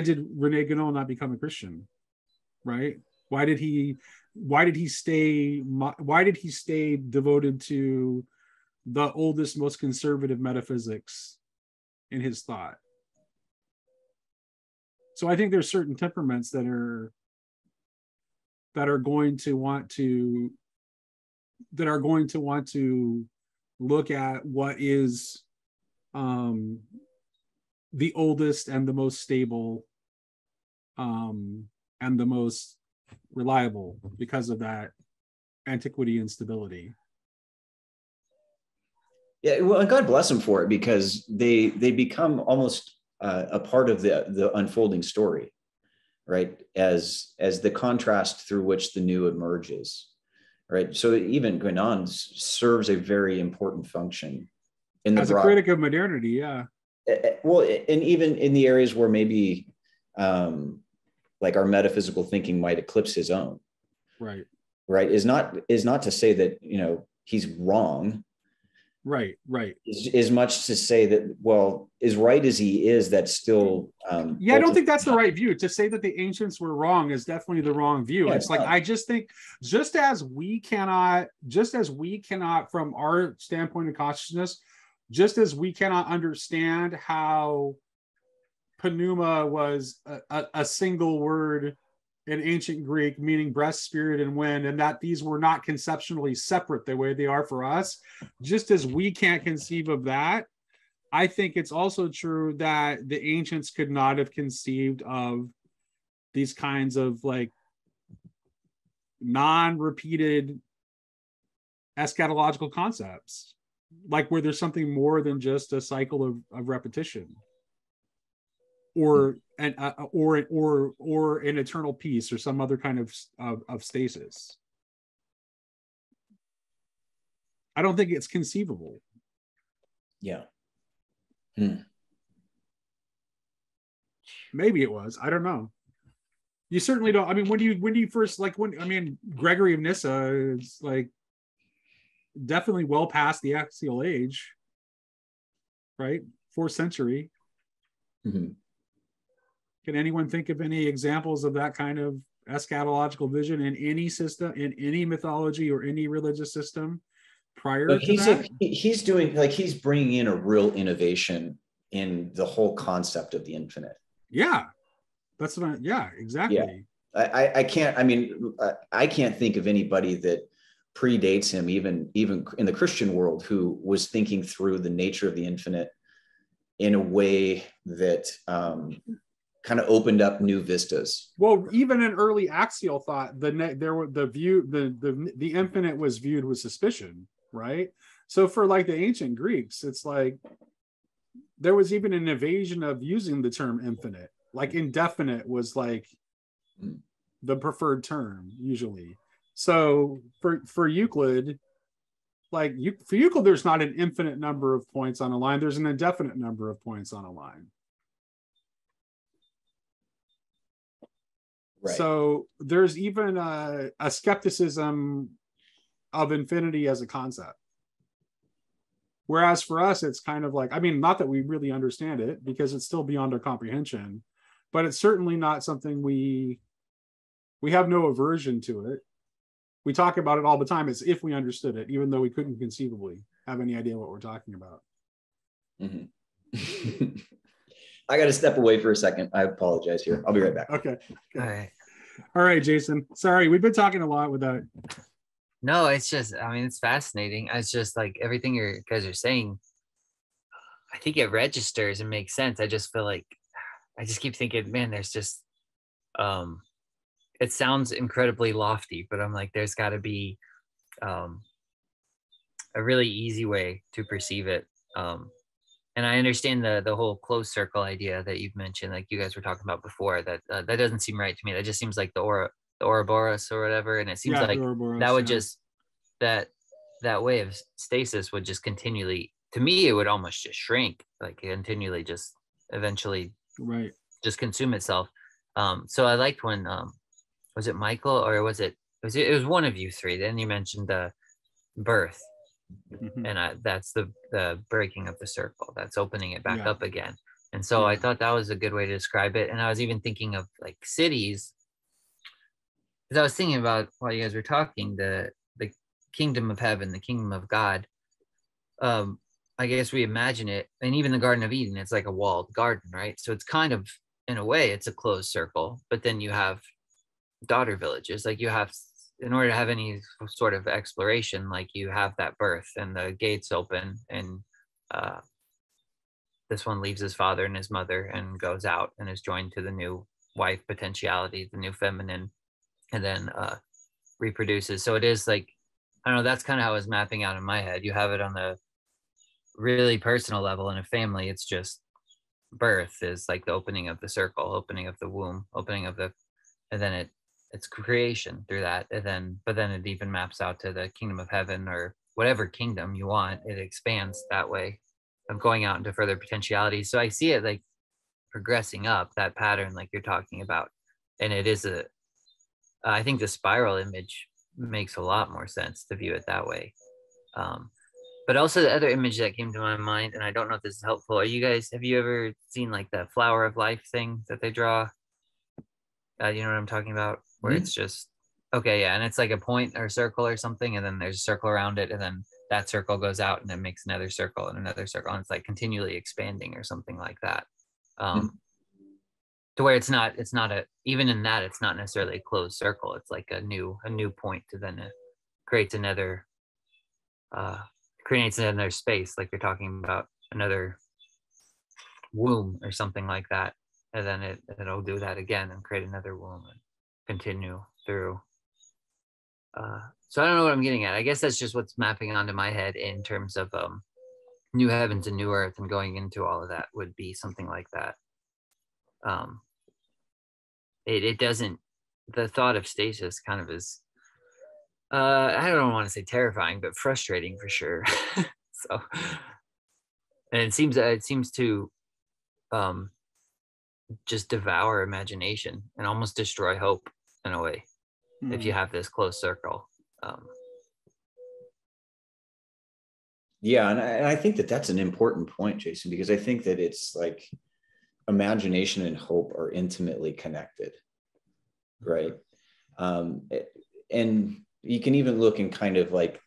did Rene Guénon not become a Christian, right? Why did he stay devoted to the oldest, most conservative metaphysics in his thought? So I think there's certain temperaments that are going to want to look at what is the oldest and the most stable and the most reliable because of that antiquity and stability. Yeah, well, and God bless them for it, because they become almost a part of the unfolding story, right? As the contrast through which the new emerges, right? So even Guénon serves a very important function in the as a critic of modernity, yeah. Well, and even in the areas where maybe like our metaphysical thinking might eclipse his own, right, is not to say that, you know, he's wrong, right, is much to say that, well, as right as he is, that's still yeah, I don't think that's the right view. To say that the ancients were wrong is definitely the wrong view. Yeah, it's like, I just think just as we cannot from our standpoint of consciousness, just as we cannot understand how pneuma was a single word in ancient Greek meaning breast, spirit, and wind, and that these were not conceptually separate the way they are for us, just as we can't conceive of that, I think it's also true that the ancients could not have conceived of these kinds of like non-repeated eschatological concepts, like where there's something more than just a cycle of repetition, or an eternal peace, or some other kind of stasis. I don't think it's conceivable. Yeah. Maybe it was. I don't know. You certainly don't. I mean, when do you first, like, Gregory of Nyssa is like definitely well past the axial age, right? 4th century. Mm-hmm. Can anyone think of any examples of that kind of eschatological vision in any system, in any mythology or any religious system prior to that? He's doing, like, he's bringing in a real innovation in the whole concept of the infinite. Yeah, that's what exactly. Yeah. I can't think of anybody that predates him, even in the Christian world, who was thinking through the nature of the infinite in a way that kind of opened up new vistas. Well, even in early axial thought, the infinite was viewed with suspicion, right? So for like the ancient Greeks, it's like there was even an evasion of using the term infinite. Like indefinite was like the preferred term usually. So for Euclid, for Euclid, there's not an infinite number of points on a line. There's an indefinite number of points on a line. Right. So there's even a skepticism of infinity as a concept. Whereas for us, it's kind of like, I mean, not that we really understand it because it's still beyond our comprehension, but it's certainly not something we have no aversion to it. We talk about it all the time as if we understood it, even though we couldn't conceivably have any idea what we're talking about. Mm-hmm. I got to step away for a second. I apologize here. I'll be right back. Okay. All right, Jason. Sorry, we've been talking a lot without. No, it's just, I mean, it's fascinating. It's just like everything you guys are saying, I think it registers and makes sense. I just feel like, I just keep thinking, man, there's just, it sounds incredibly lofty, but I'm like, there's got to be a really easy way to perceive it. And I understand the whole closed circle idea that you've mentioned, like you guys were talking about before, that that doesn't seem right to me. That just seems like the Ouroboros or whatever. And it seems like that would just, that way of stasis would just continually, to me, it would almost just shrink, like continually just eventually just consume itself. So I liked when, was it Michael or was it one of you three? Then you mentioned the birth. Mm-hmm. And that's the breaking of the circle, that's opening it back up again. And so I thought that was a good way to describe it. And I was even thinking of like cities, because I was thinking about, while you guys were talking, the kingdom of heaven, the kingdom of God. I guess we imagine it, and even the Garden of Eden, it's like a walled garden, right? So it's kind of, in a way, it's a closed circle, but then you have daughter villages. Like you have, in order to have any sort of exploration, like you have that birth and the gates open, and this one leaves his father and his mother and goes out and is joined to the new wife potentiality, the new feminine, and then reproduces. So it is like, I don't know, that's kind of how it's mapping out in my head. You have it on the really personal level in a family. It's just birth is like the opening of the circle, opening of the womb, opening of the, and then it's creation through that. And then, but then it even maps out to the kingdom of heaven or whatever kingdom you want. It expands that way of going out into further potentialities. So I see it like progressing up that pattern, like you're talking about. And it is I think the spiral image makes a lot more sense to view it that way. But also the other image that came to my mind, and I don't know if this is helpful. Have you ever seen like the flower of life thing that they draw? You know what I'm talking about? Where it's just, okay, yeah. And it's like a point or circle or something. And then there's a circle around it. And then that circle goes out and it makes another circle and another circle. And it's like continually expanding or something like that. To where it's not even in that, it's not necessarily a closed circle. It's like a new point to then creates another space, like you're talking about another womb or something like that, and then it'll do that again and create another womb and continue through. So I don't know what I'm getting at. I guess that's just what's mapping onto my head in terms of new heavens and new earth, and going into all of that would be something like that. It doesn't, the thought of stasis kind of is, I don't want to say terrifying, but frustrating for sure. So, and it seems to just devour imagination and almost destroy hope in a way, if you have this close circle. Yeah, and I think that's an important point, Jason, because I think that it's like imagination and hope are intimately connected, right? And you can even look in kind of like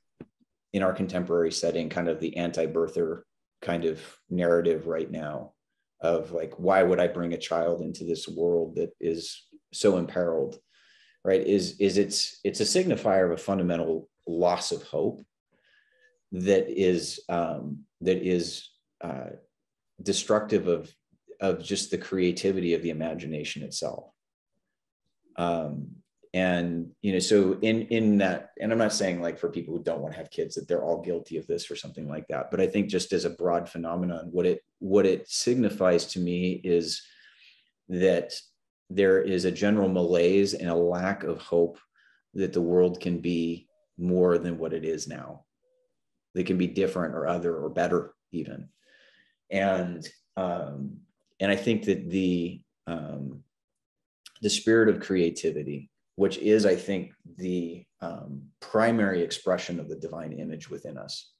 in our contemporary setting, kind of the anti-birther kind of narrative right now of like, why would I bring a child into this world that is so imperiled, right? It's a signifier of a fundamental loss of hope that is destructive of just the creativity of the imagination itself. And, you know, so in that, and I'm not saying like for people who don't want to have kids that they're all guilty of this or something like that, but I think just as a broad phenomenon, what it signifies to me is that there is a general malaise and a lack of hope that the world can be more than what it is now. They can be different or other or better even. And I think that the spirit of creativity, which is, I think, the primary expression of the divine image within us,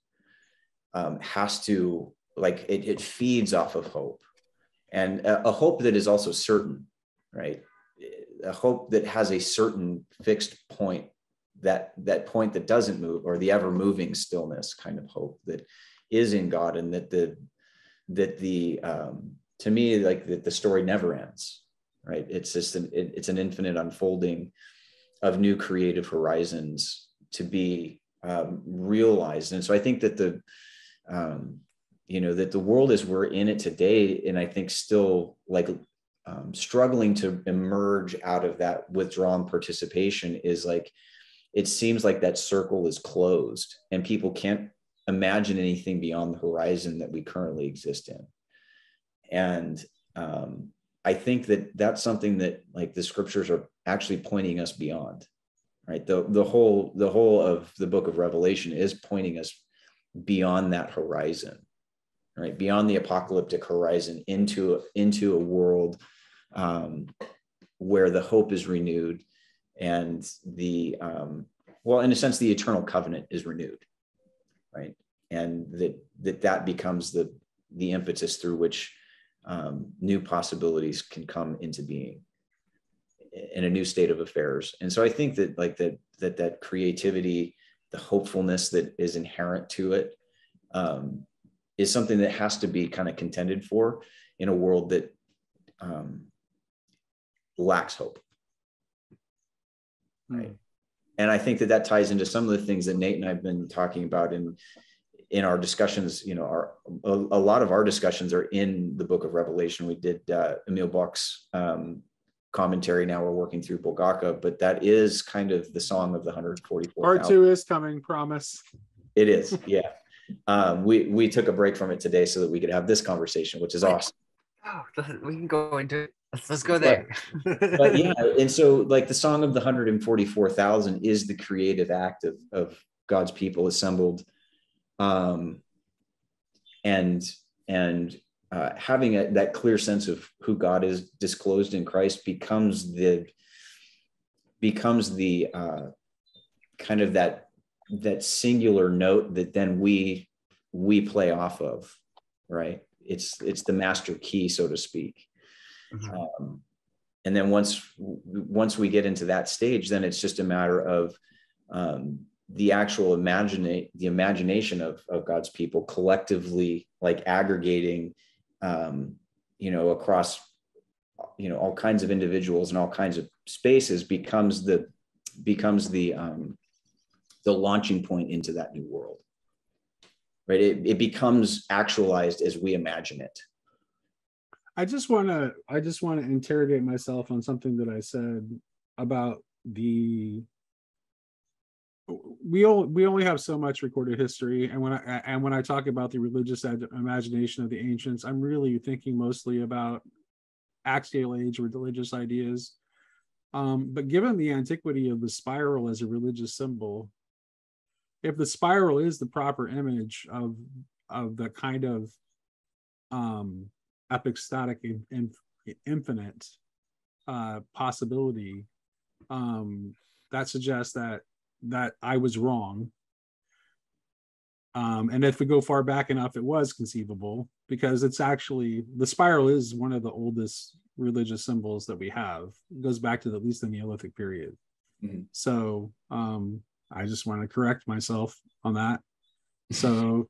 has to, like, it feeds off of hope, and a hope that is also certain, right? A hope that has a certain fixed point, that point that doesn't move, or the ever moving stillness kind of hope that is in God, and that the to me, like, that the story never ends, right? It's just it's an infinite unfolding of new creative horizons to be realized. And so I think that that the world as we're in it today, and I think still like struggling to emerge out of that withdrawn participation, is like, it seems like that circle is closed and people can't imagine anything beyond the horizon that we currently exist in. And I think that that's something that, like, the scriptures are actually pointing us beyond, right? The whole of the book of Revelation is pointing us beyond that horizon, right? Beyond the apocalyptic horizon into a world where the hope is renewed, and in a sense, the eternal covenant is renewed, right? And that becomes the impetus through which new possibilities can come into being in a new state of affairs. And so I think that, like, that creativity, the hopefulness that is inherent to it, is something that has to be kind of contended for in a world that lacks hope, right? And I think that ties into some of the things that Nate and I've been talking about in our discussions. You know, a lot of our discussions are in the book of Revelation. We did Emil Bock's commentary. Now we're working through Bulgaka, but that is kind of the song of the 144,000. Part 2 is coming, promise. It is, yeah. We took a break from it today so that we could have this conversation, which is awesome. Oh, we can go into it. Let's go there. But yeah, and so like the song of the 144,000 is the creative act of God's people assembled, and having that clear sense of who God is disclosed in Christ becomes the kind of that singular note that then we play off of, right? It's the master key, so to speak. Mm-hmm. And then once we get into that stage, then it's just a matter of the actual imagination of God's people collectively, like aggregating, across, all kinds of individuals and all kinds of spaces becomes the launching point into that new world, right? It becomes actualized as we imagine it. I just want to interrogate myself on something that I said about we only have so much recorded history, and when I talk about the religious imagination of the ancients, I'm really thinking mostly about axial age religious ideas. But given the antiquity of the spiral as a religious symbol, if the spiral is the proper image of the kind of epistatic and infinite possibility, that suggests that I was wrong. And if we go far back enough, it was conceivable, because it's actually, the spiral is one of the oldest religious symbols that we have. It goes back to at least the Neolithic period. Mm-hmm. So I just want to correct myself on that. So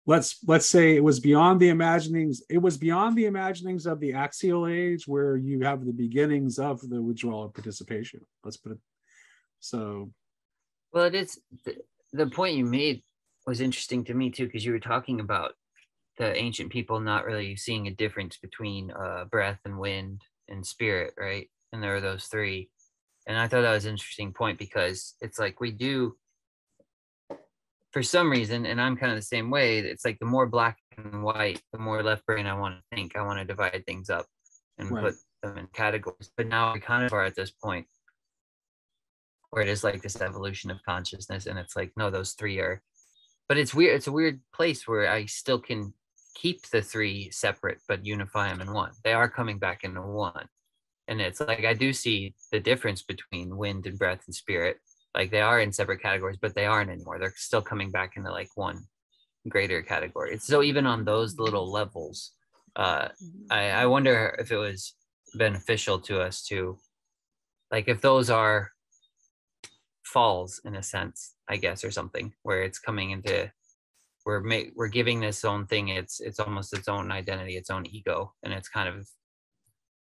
let's say it was beyond the imaginings. It was beyond the imaginings of the axial age, where you have the beginnings of the withdrawal of participation. Let's put it so. Well, it is the point you made was interesting to me too, because you were talking about the ancient people not really seeing a difference between breath and wind and spirit, right? And there are those three. And I thought that was an interesting point, because it's like we do, for some reason, and I'm kind of the same way, it's like the more black and white, the more left brain I want to think. I want to divide things up and put them in categories. But now we kind of are at this point where it is like this evolution of consciousness, and it's like, no, those three are, but it's weird. It's a weird place where I still can keep the three separate, but unify them in one. They are coming back into one. And it's like, I do see the difference between wind and breath and spirit. Like they are in separate categories, but they aren't anymore. They're still coming back into like one greater category. So even on those little levels, I wonder if it was beneficial to us to, like, if those are falls in a sense, I guess, or something, where it's coming into, we're giving this own thing. It's almost its own identity, its own ego, and it's kind of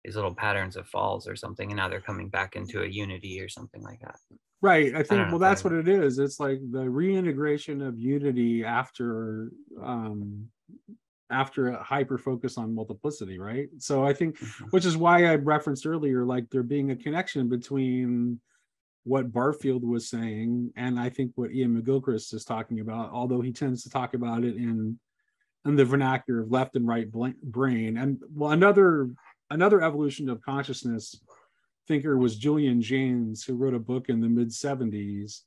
these little patterns of falls or something, and now they're coming back into a unity or something like that. Right. I think, well, that's what it is. It's like the reintegration of unity after a hyper focus on multiplicity, right? So I think, which is why I referenced earlier, like there being a connection between what Barfield was saying and I think what Ian McGilchrist is talking about, although he tends to talk about it in the vernacular of left and right brain. And well, another evolution of consciousness thinker was Julian Jaynes, who wrote a book in the mid 70s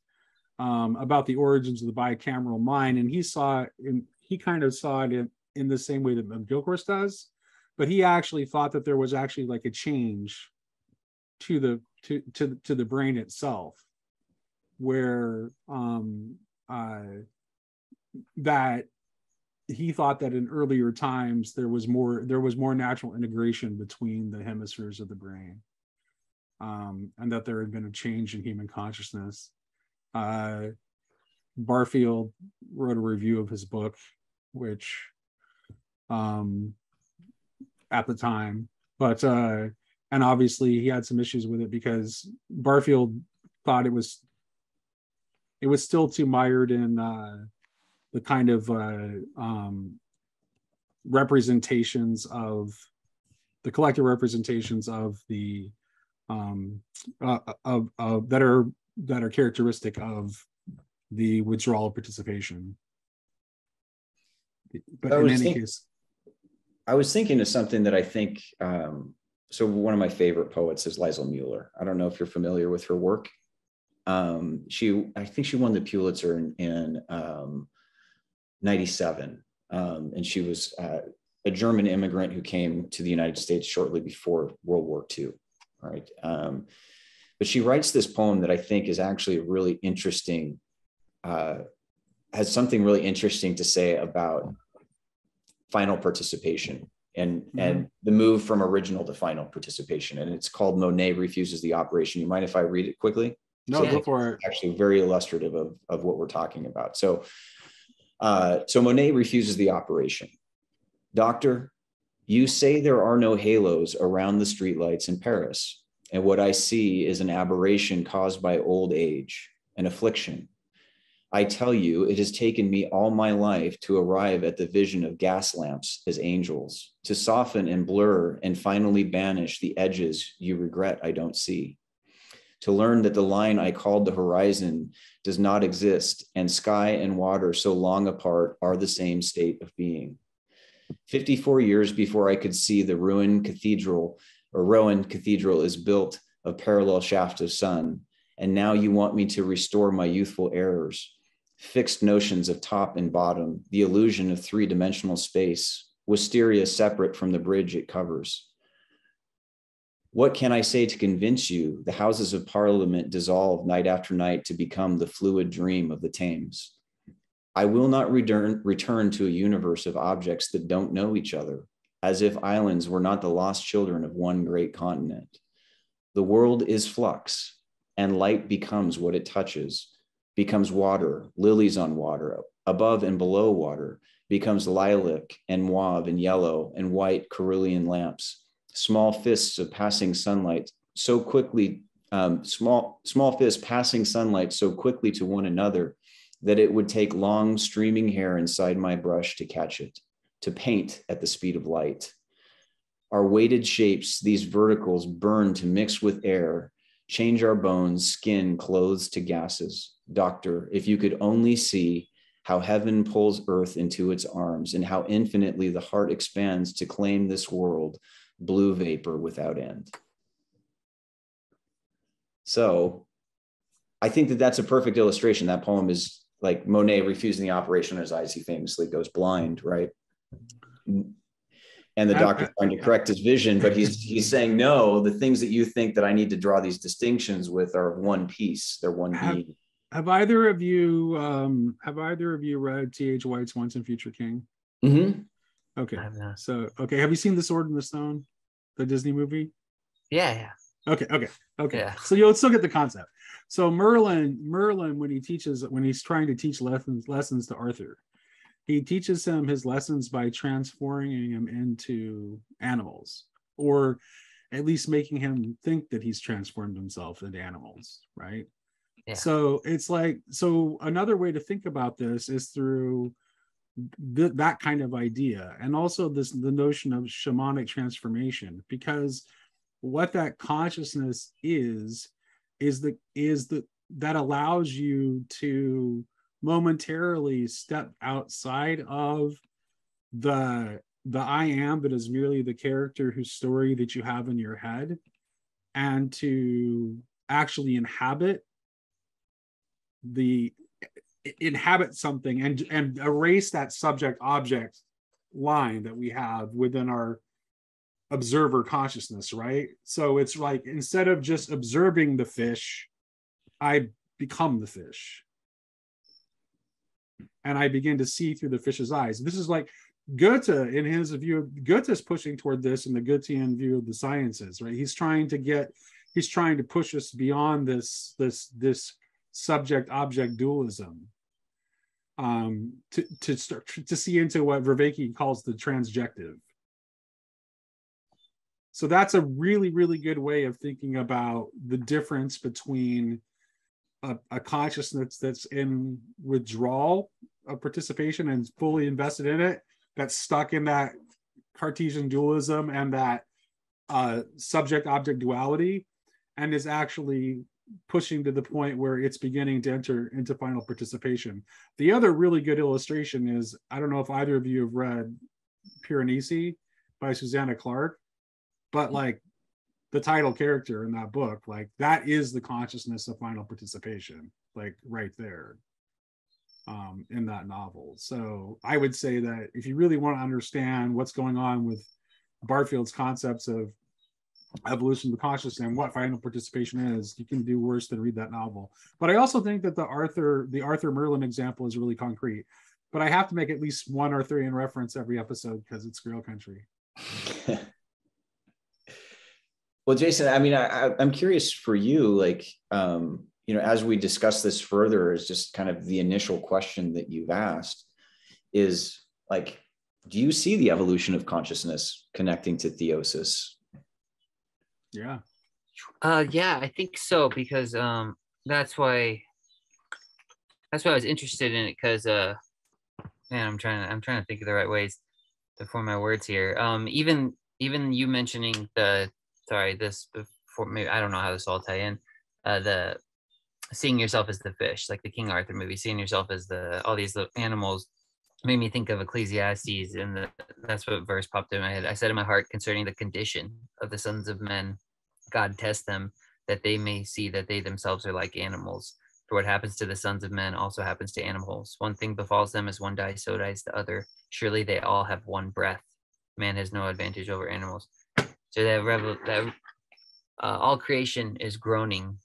about the origins of the bicameral mind. And he kind of saw it in the same way that McGilchrist does, but he actually thought that there was actually like a change to the brain itself, where that he thought that in earlier times there was more natural integration between the hemispheres of the brain, and that there had been a change in human consciousness. Barfield wrote a review of his book, which at the time, but and obviously he had some issues with it because Barfield thought it was still too mired in the kind of representations of the collective representations of the that are characteristic of the withdrawal participation. But in any case, I was thinking of something that I think, so one of my favorite poets is Liza Mueller. I don't know if you're familiar with her work. I think she won the Pulitzer in 97. And she was a German immigrant who came to the United States shortly before World War II, right? But she writes this poem that I think is actually really interesting, has something really interesting to say about final participation and the move from original to final participation. And it's called Monet Refuses the Operation. You mind if I read it quickly? No, go for it. Actually very illustrative of what we're talking about. So Monet refuses the operation. Doctor, you say there are no halos around the streetlights in Paris, and what I see is an aberration caused by old age, an affliction. I tell you, it has taken me all my life to arrive at the vision of gas lamps as angels, to soften and blur and finally banish the edges you regret I don't see, to learn that the line I called the horizon does not exist, and sky and water so long apart are the same state of being. 54 years before I could see the Rouen Cathedral is built of parallel shafts of sun, and now you want me to restore my youthful errors, fixed notions of top and bottom, the illusion of three-dimensional space, wisteria separate from the bridge it covers. What can I say to convince you the Houses of Parliament dissolve night after night to become the fluid dream of the Thames? I will not return to a universe of objects that don't know each other, as if islands were not the lost children of one great continent. The world is flux, and light becomes what it touches, becomes water, lilies on water, above and below water, becomes lilac and mauve and yellow and white cerulean lamps, small fists of passing sunlight so quickly, small fists passing sunlight so quickly to one another that it would take long streaming hair inside my brush to catch it, to paint at the speed of light. Our weighted shapes, these verticals, burn to mix with air, change our bones, skin, clothes to gases. Doctor, if you could only see how heaven pulls earth into its arms and how infinitely the heart expands to claim this world, blue vapor without end. So I think that that's a perfect illustration. That poem is like Monet refusing the operation as eyes he famously goes blind, right? And the doctor's trying to correct his vision, but he's saying, no, the things that you think that I need to draw these distinctions with are one piece. They're one being. Have either of you read T.H. White's Once and Future King? Mm-hmm. Okay. So, have you seen The Sword in the Stone, the Disney movie? Yeah. Okay. Yeah. So you'll still get the concept. So Merlin, when he's trying to teach lessons to Arthur, he teaches him his lessons by transforming him into animals, or at least making him think that he's transformed himself into animals, right? Yeah. So it's like, another way to think about this is through that kind of idea, and also the notion of shamanic transformation, because what that consciousness is that allows you to momentarily step outside of the I am that is merely the character whose story that you have in your head, and to actually inhabit something and erase that subject object line that we have within our observer consciousness, right? So it's like, instead of just observing the fish, I become the fish, and I begin to see through the fish's eyes. This is like Goethe, in his view, Goethe's pushing toward this in the Goethean view of the sciences, right? He's trying to push us beyond this subject object dualism, to start to see into what Vervaeke calls the transjective. So that's a really, really good way of thinking about the difference between a consciousness that's in withdrawal of participation and fully invested in it, that's stuck in that Cartesian dualism and that subject object duality, and is actually pushing to the point where it's beginning to enter into final participation. The other really good illustration is, I don't know if either of you have read Piranesi by Susanna Clark, but like the title character in that book, like that is the consciousness of final participation, like right there in that novel. So I would say that if you really want to understand what's going on with Barfield's concepts of evolution of consciousness and what final participation is, you can do worse than read that novel. But I also think that the Arthur Merlin example is really concrete. But I have to make at least one Arthurian reference every episode because it's Grail Country. Well, Jason, I mean, I'm curious for you, like, as we discuss this further, is just kind of the initial question that you've asked is like, do you see the evolution of consciousness connecting to theosis? Yeah. Yeah, I think so, because that's why I was interested in it, because man, I'm trying to think of the right ways to form my words here. Even you mentioning this before, maybe I don't know how this all tie in. The seeing yourself as the fish, like the King Arthur movie, seeing yourself as all these animals, made me think of Ecclesiastes, and that's what verse popped in my head. I said in my heart, concerning the condition of the sons of men, God tests them, that they may see that they themselves are like animals. For what happens to the sons of men also happens to animals. One thing befalls them, as one dies, so dies the other. Surely they all have one breath. Man has no advantage over animals. So that all creation is groaning,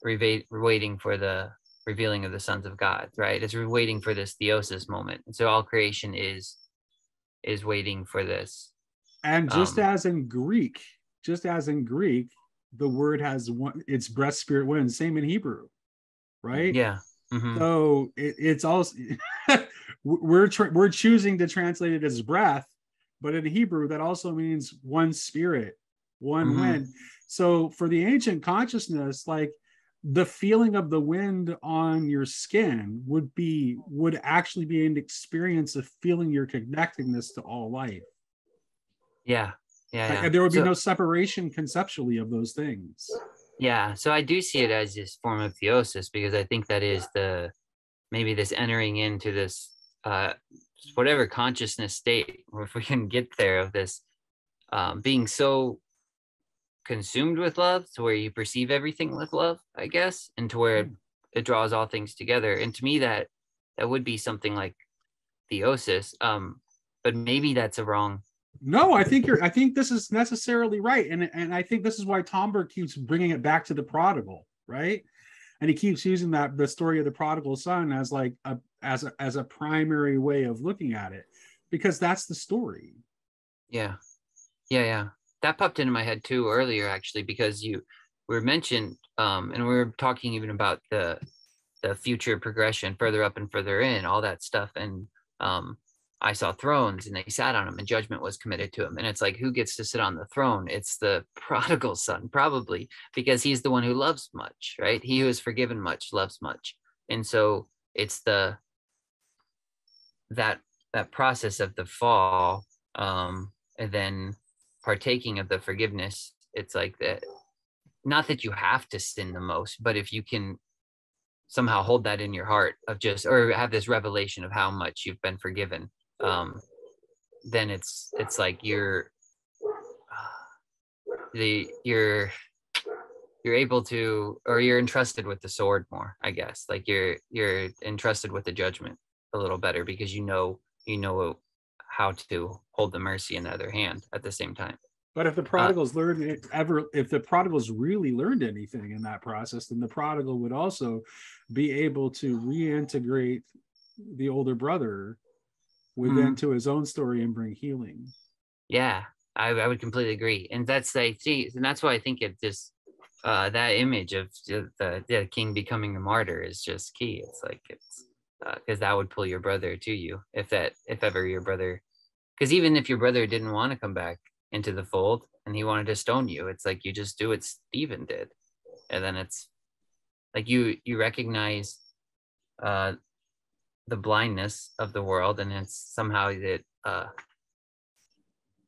waiting for the revealing of the sons of God, right? It's waiting for this theosis moment. And so all creation is waiting for this. And just as in Greek, the word has one, it's breath, spirit, wind, same in Hebrew, right? Yeah. Mm-hmm. So it's also, we're choosing to translate it as breath, but in Hebrew, that also means one spirit, one wind. So for the ancient consciousness, like the feeling of the wind on your skin would actually be an experience of feeling your connectedness to all life. Yeah. And there would be no separation conceptually of those things. Yeah. So I do see it as this form of theosis, because I think that is maybe this entering into this whatever consciousness state, or if we can get there, of this being so consumed with love to where you perceive everything with love, I guess, and to where it draws all things together. And to me, that would be something like theosis. But maybe that's a wrong. No, I think this is necessarily right, and I think this is why Tomberg keeps bringing it back to the prodigal, right? And he keeps using the story of the prodigal son as like as a primary way of looking at it, because that's the story. Yeah. That popped into my head too earlier, actually, because we were mentioned, and we were talking even about the future progression, further up and further in, all that stuff, and I saw thrones and they sat on them and judgment was committed to them. And it's like, who gets to sit on the throne? It's the prodigal son, probably, because he's the one who loves much, right? He who is forgiven much loves much. And so it's that process of the fall, and then partaking of the forgiveness. It's like that, not that you have to sin the most, but if you can somehow hold that in your heart of just, or have this revelation of how much you've been forgiven, then it's like you're able to, or you're entrusted with the sword more, I guess. Like you're entrusted with the judgment a little better, because you know how to hold the mercy in the other hand at the same time. But if the prodigals if the prodigals really learned anything in that process, then the prodigal would also be able to reintegrate the older brother within to his own story and bring healing. Yeah, I would completely agree. And that's why I think it just that image of the king becoming the martyr is just key. It's like, it's because that would pull your brother to you, if ever your brother, because even if your brother didn't want to come back into the fold and he wanted to stone you, it's like you just do what Stephen did, and then it's like you recognize the blindness of the world, and it's somehow that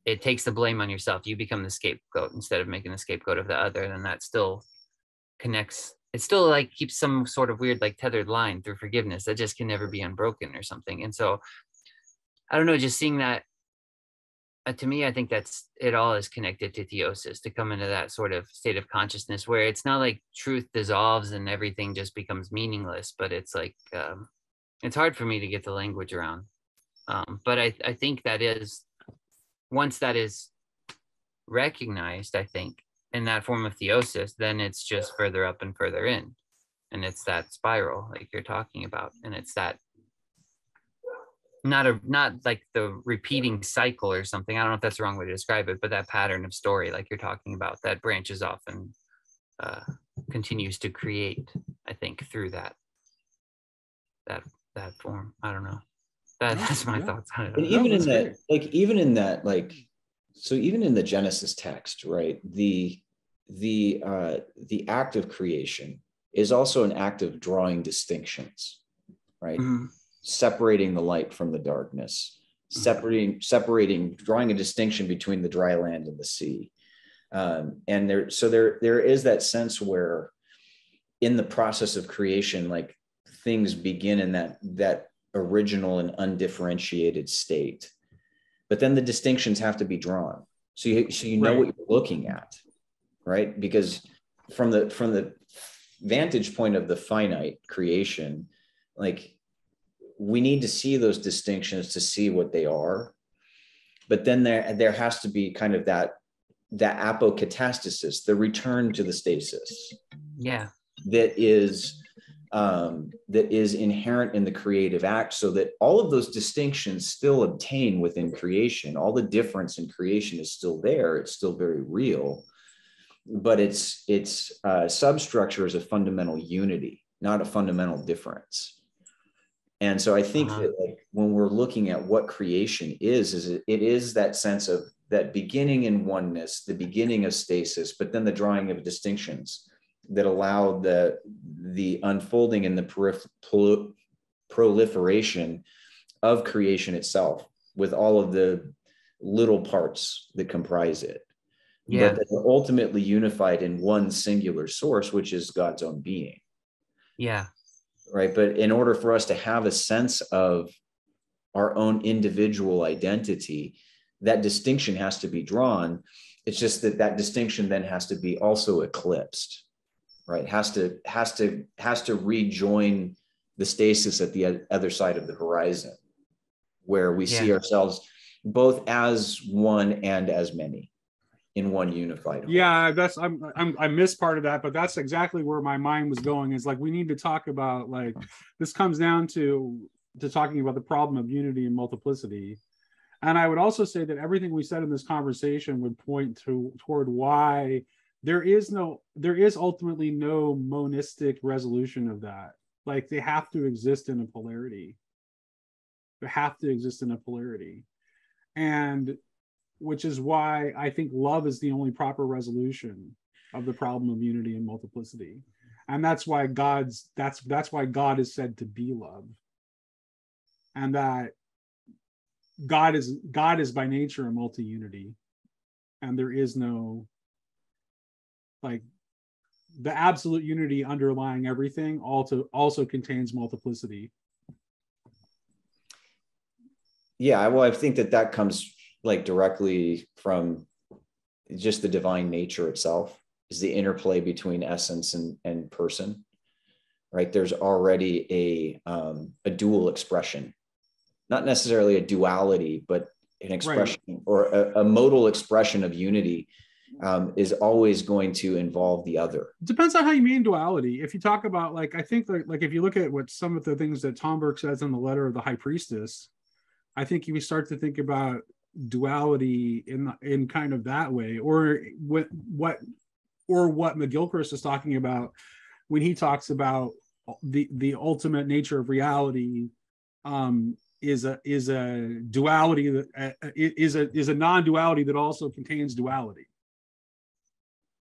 it takes the blame on yourself. You become the scapegoat instead of making the scapegoat of the other. Then that still connects. It still like keeps some sort of weird like tethered line through forgiveness that just can never be unbroken or something. And so I don't know, just seeing that, to me, I think that's it all is connected to theosis, to come into that sort of state of consciousness where it's not like truth dissolves and everything just becomes meaningless, but it's like, it's hard for me to get the language around. But I think that is, once that is recognized, I think, in that form of theosis, then it's just further up and further in. And it's that spiral like you're talking about. And it's that not like the repeating cycle or something. I don't know if that's the wrong way to describe it, but that pattern of story like you're talking about that branches off and continues to create, I think, through that form. I don't know. That's my thoughts on it. And even in that, like, even in that, like, so even in the Genesis text, right? The act of creation is also an act of drawing distinctions, right? Mm-hmm. Separating the light from the darkness, separating, drawing a distinction between the dry land and the sea. And there is that sense where in the process of creation, like things begin in that original and undifferentiated state, but then the distinctions have to be drawn. So you know what you're looking at, right? Because from the vantage point of the finite creation, like, we need to see those distinctions to see what they are. But then there has to be kind of that apokatastasis, the return to the stasis. Yeah. That is inherent in the creative act, so that all of those distinctions still obtain within creation. All the difference in creation is still there. It's still very real, but its substructure is a fundamental unity, not a fundamental difference. And so I think that, like, when we're looking at what creation is it is that sense of that beginning in oneness, the beginning of stasis, but then the drawing of distinctions that allow the unfolding and the proliferation of creation itself with all of the little parts that comprise it. Yeah. But they're ultimately unified in one singular source, which is God's own being. Yeah. Right. But in order for us to have a sense of our own individual identity, that distinction has to be drawn. It's just that distinction then has to be also eclipsed, right? Has to rejoin the stasis at the other side of the horizon, where we see ourselves both as one and as many in one unified whole. Yeah, I missed part of that, but that's exactly where my mind was going. Is like, we need to talk about, like, this comes down to talking about the problem of unity and multiplicity. And I would also say that everything we said in this conversation would point toward why there is ultimately no monistic resolution of that. Like, they have to exist in a polarity. They have to exist in a polarity. And which is why I think love is the only proper resolution of the problem of unity and multiplicity. And that's why that's why God is said to be love. And that God is by nature a multi-unity. And there is no, like, the absolute unity underlying everything also contains multiplicity. Yeah, well, I think that comes, like, directly from just the divine nature itself, is the interplay between essence and person, right? There's already a dual expression, not necessarily a duality, but an expression, or a modal expression of unity is always going to involve the other. It depends on how you mean duality. If you talk about, like, I think like if you look at what some of the things that Tomberg says in the letter of the High Priestess, I think you start to think about duality in kind of that way, or what McGilchrist is talking about when he talks about the ultimate nature of reality is a duality that is a non-duality that also contains duality.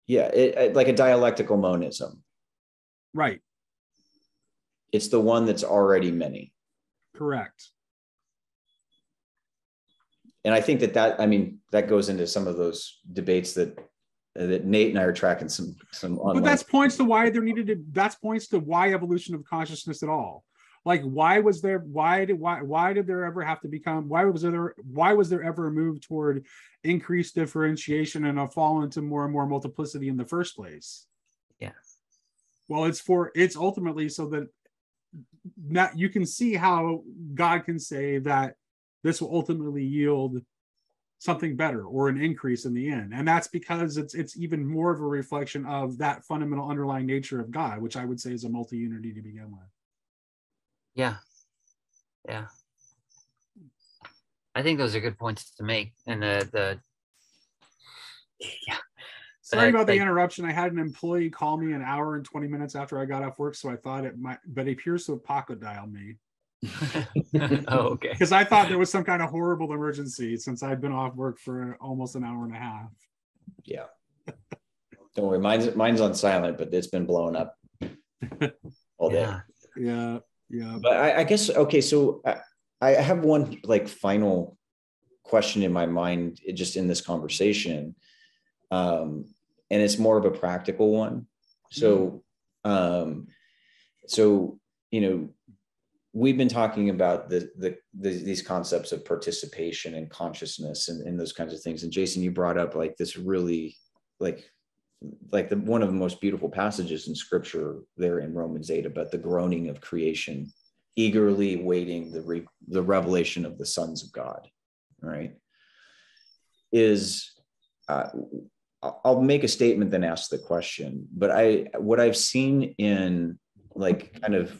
Yeah, like a dialectical monism. Right. It's the one that's already many. Correct. and I think I mean, that goes into some of those debates that Nate and I are tracking some online. But that's points to why there needed to. That's points to why evolution of consciousness at all. Like, why did there ever have to become? Why was there ever a move toward increased differentiation and a fall into more and more multiplicity in the first place? Yeah. Well, it's ultimately so that you can see how God can say that this will ultimately yield something better or an increase in the end. And that's because it's even more of a reflection of that fundamental underlying nature of God, which I would say is a multi-unity to begin with. Yeah. Yeah. I think those are good points to make. And yeah. Sorry about the interruption. I had an employee call me an hour and 20 minutes after I got off work, so I thought it might, but he appears to have pocket dialed me. Oh, okay. Because I thought there was some kind of horrible emergency since I'd been off work for almost an hour and a half. Yeah. Don't worry, mine's on silent, but it's been blowing up all day. Yeah. But I guess, okay, so I have one like final question in my mind, just in this conversation. And it's more of a practical one. So, you know, we've been talking about these concepts of participation and consciousness and those kinds of things. And Jason, you brought up like this really like one of the most beautiful passages in scripture there in Romans 8 about the groaning of creation, eagerly waiting the revelation of the sons of God, right? I'll make a statement, then ask the question. But what I've seen in like kind of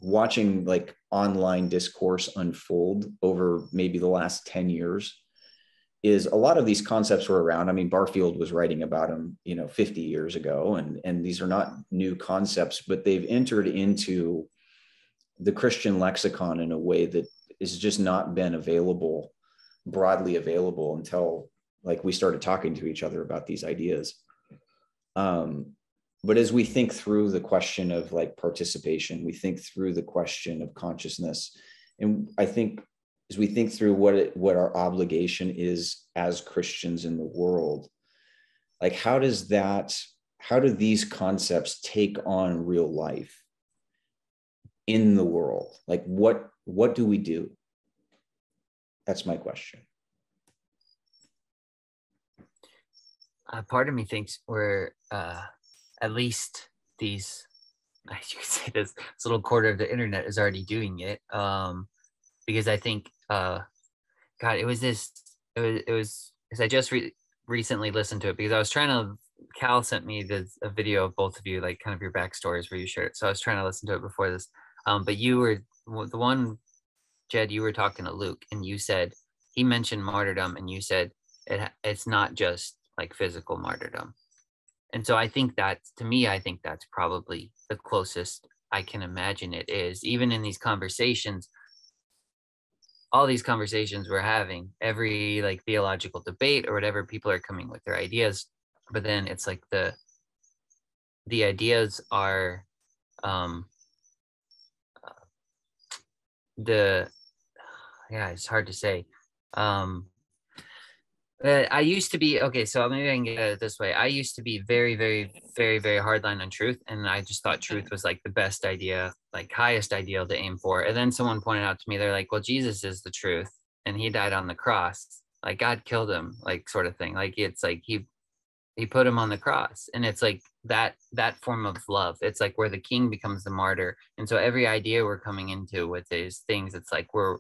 watching like online discourse unfold over maybe the last 10 years is a lot of these concepts were around. I mean, Barfield was writing about them, 50 years ago, and these are not new concepts, but they've entered into the Christian lexicon in a way that has just not been broadly available until like we started talking to each other about these ideas. But as we think through the question of like participation, we think through the question of consciousness. And I think as we think through what our obligation is as Christians in the world, like how do these concepts take on real life in the world? Like what do we do? That's my question. Part of me thinks we're at least these, as you could say, this little quarter of the internet is already doing it. Because I think, God, it was because I just recently listened to it because I was trying to, Cal sent me a video of both of you, like kind of your backstories where you shared it. So I was trying to listen to it before this. But you were the one, Jed, you were talking to Luke and you said, he mentioned martyrdom and you said, it's not just like physical martyrdom. And so I think that's probably the closest I can imagine it is, even in these conversations, all these conversations we're having, every like theological debate or whatever, people are coming with their ideas, but then it's like the ideas are it's hard to say. I used to be, okay, so maybe I can get it this way. I used to be very, very, very, very hardline on truth. And I just thought truth was like the best idea, like highest ideal to aim for. And then someone pointed out to me, they're like, well, Jesus is the truth and he died on the cross. Like God killed him, like sort of thing. Like it's like he put him on the cross. And it's like that form of love. It's like where the king becomes the martyr. And so every idea we're coming into with these things, it's like we're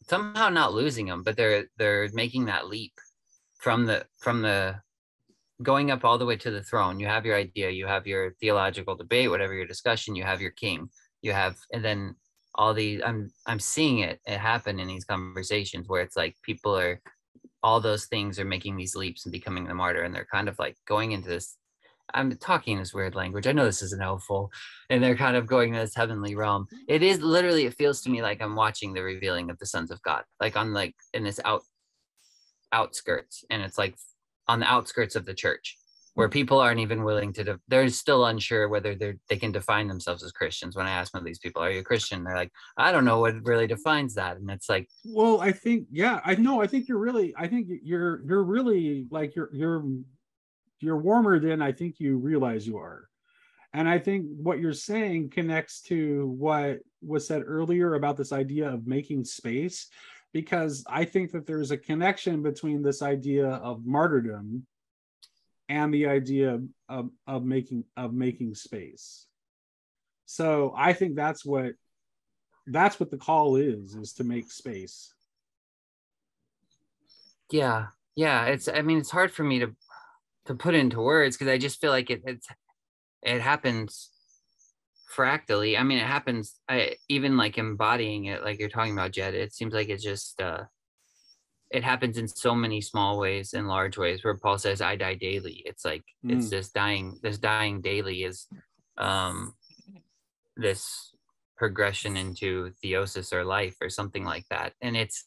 somehow not losing them, but they're making that leap from the going up all the way to the throne. You have your idea, you have your theological debate, whatever your discussion, you have your king, and then all these, I'm seeing it happen in these conversations where it's like people are, all those things are making these leaps and becoming the martyr, and they're kind of like going into this, I'm talking this weird language, I know this isn't helpful, and they're kind of going to this heavenly realm. It is literally, it feels to me like I'm watching the revealing of the sons of God, like on in this outskirts, and it's like on the outskirts of the church, where people aren't even willing to, they're still unsure whether they can define themselves as Christians. When I ask one of these people, are you a Christian? They're like, I don't know what really defines that. And it's like, well, I think, yeah, I know. I think you're really like, you're warmer than I think you realize you are. And I think what you're saying connects to what was said earlier about this idea of making space, because I think that there's a connection between this idea of martyrdom and the idea of making space. So I think that's what the call is to make space. yeah, it's, I mean, it's hard for me to put into words, because I just feel like it happens fractally. I mean, it happens, even like embodying it, like you're talking about, Jed, it seems like it's just it happens in so many small ways and large ways, where Paul says, I die daily. It's like, it's this dying daily is this progression into theosis or life or something like that. And it's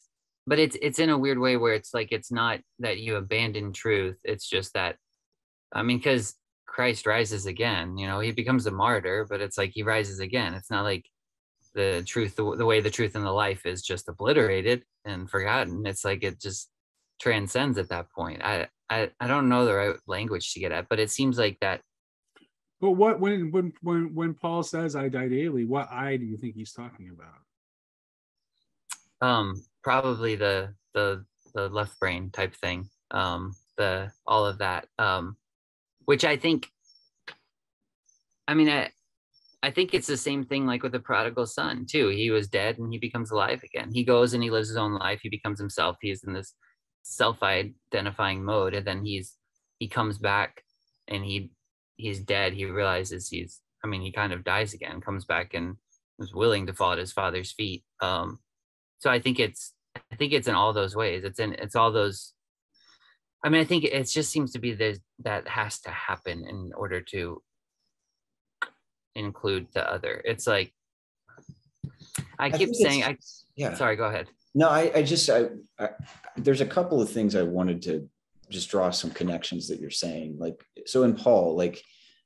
in a weird way where it's like, it's not that you abandon truth. It's just that, I mean, because Christ rises again, you know, he becomes a martyr, but it's like he rises again. It's not like the truth, the way the truth and the life is just obliterated and forgotten. It's like it just transcends at that point. I don't know the right language to get at, but it seems like that. But what, when Paul says I die daily, what I do you think he's talking about? Probably the left brain type thing. The all of that. Which I think, I mean, I think it's the same thing like with the prodigal son too. He was dead and he becomes alive again. He goes and he lives his own life. He becomes himself. He's in this self-identifying mode, and then he comes back and he's dead. He realizes he kind of dies again, comes back and is willing to fall at his father's feet. So I think it's in all those ways. It's all those. I mean, I think it just seems to be that has to happen in order to include the other. It's like, I keep saying, yeah. Sorry, go ahead. No, I there's a couple of things I wanted to just draw some connections that you're saying. Like, so in Paul, like,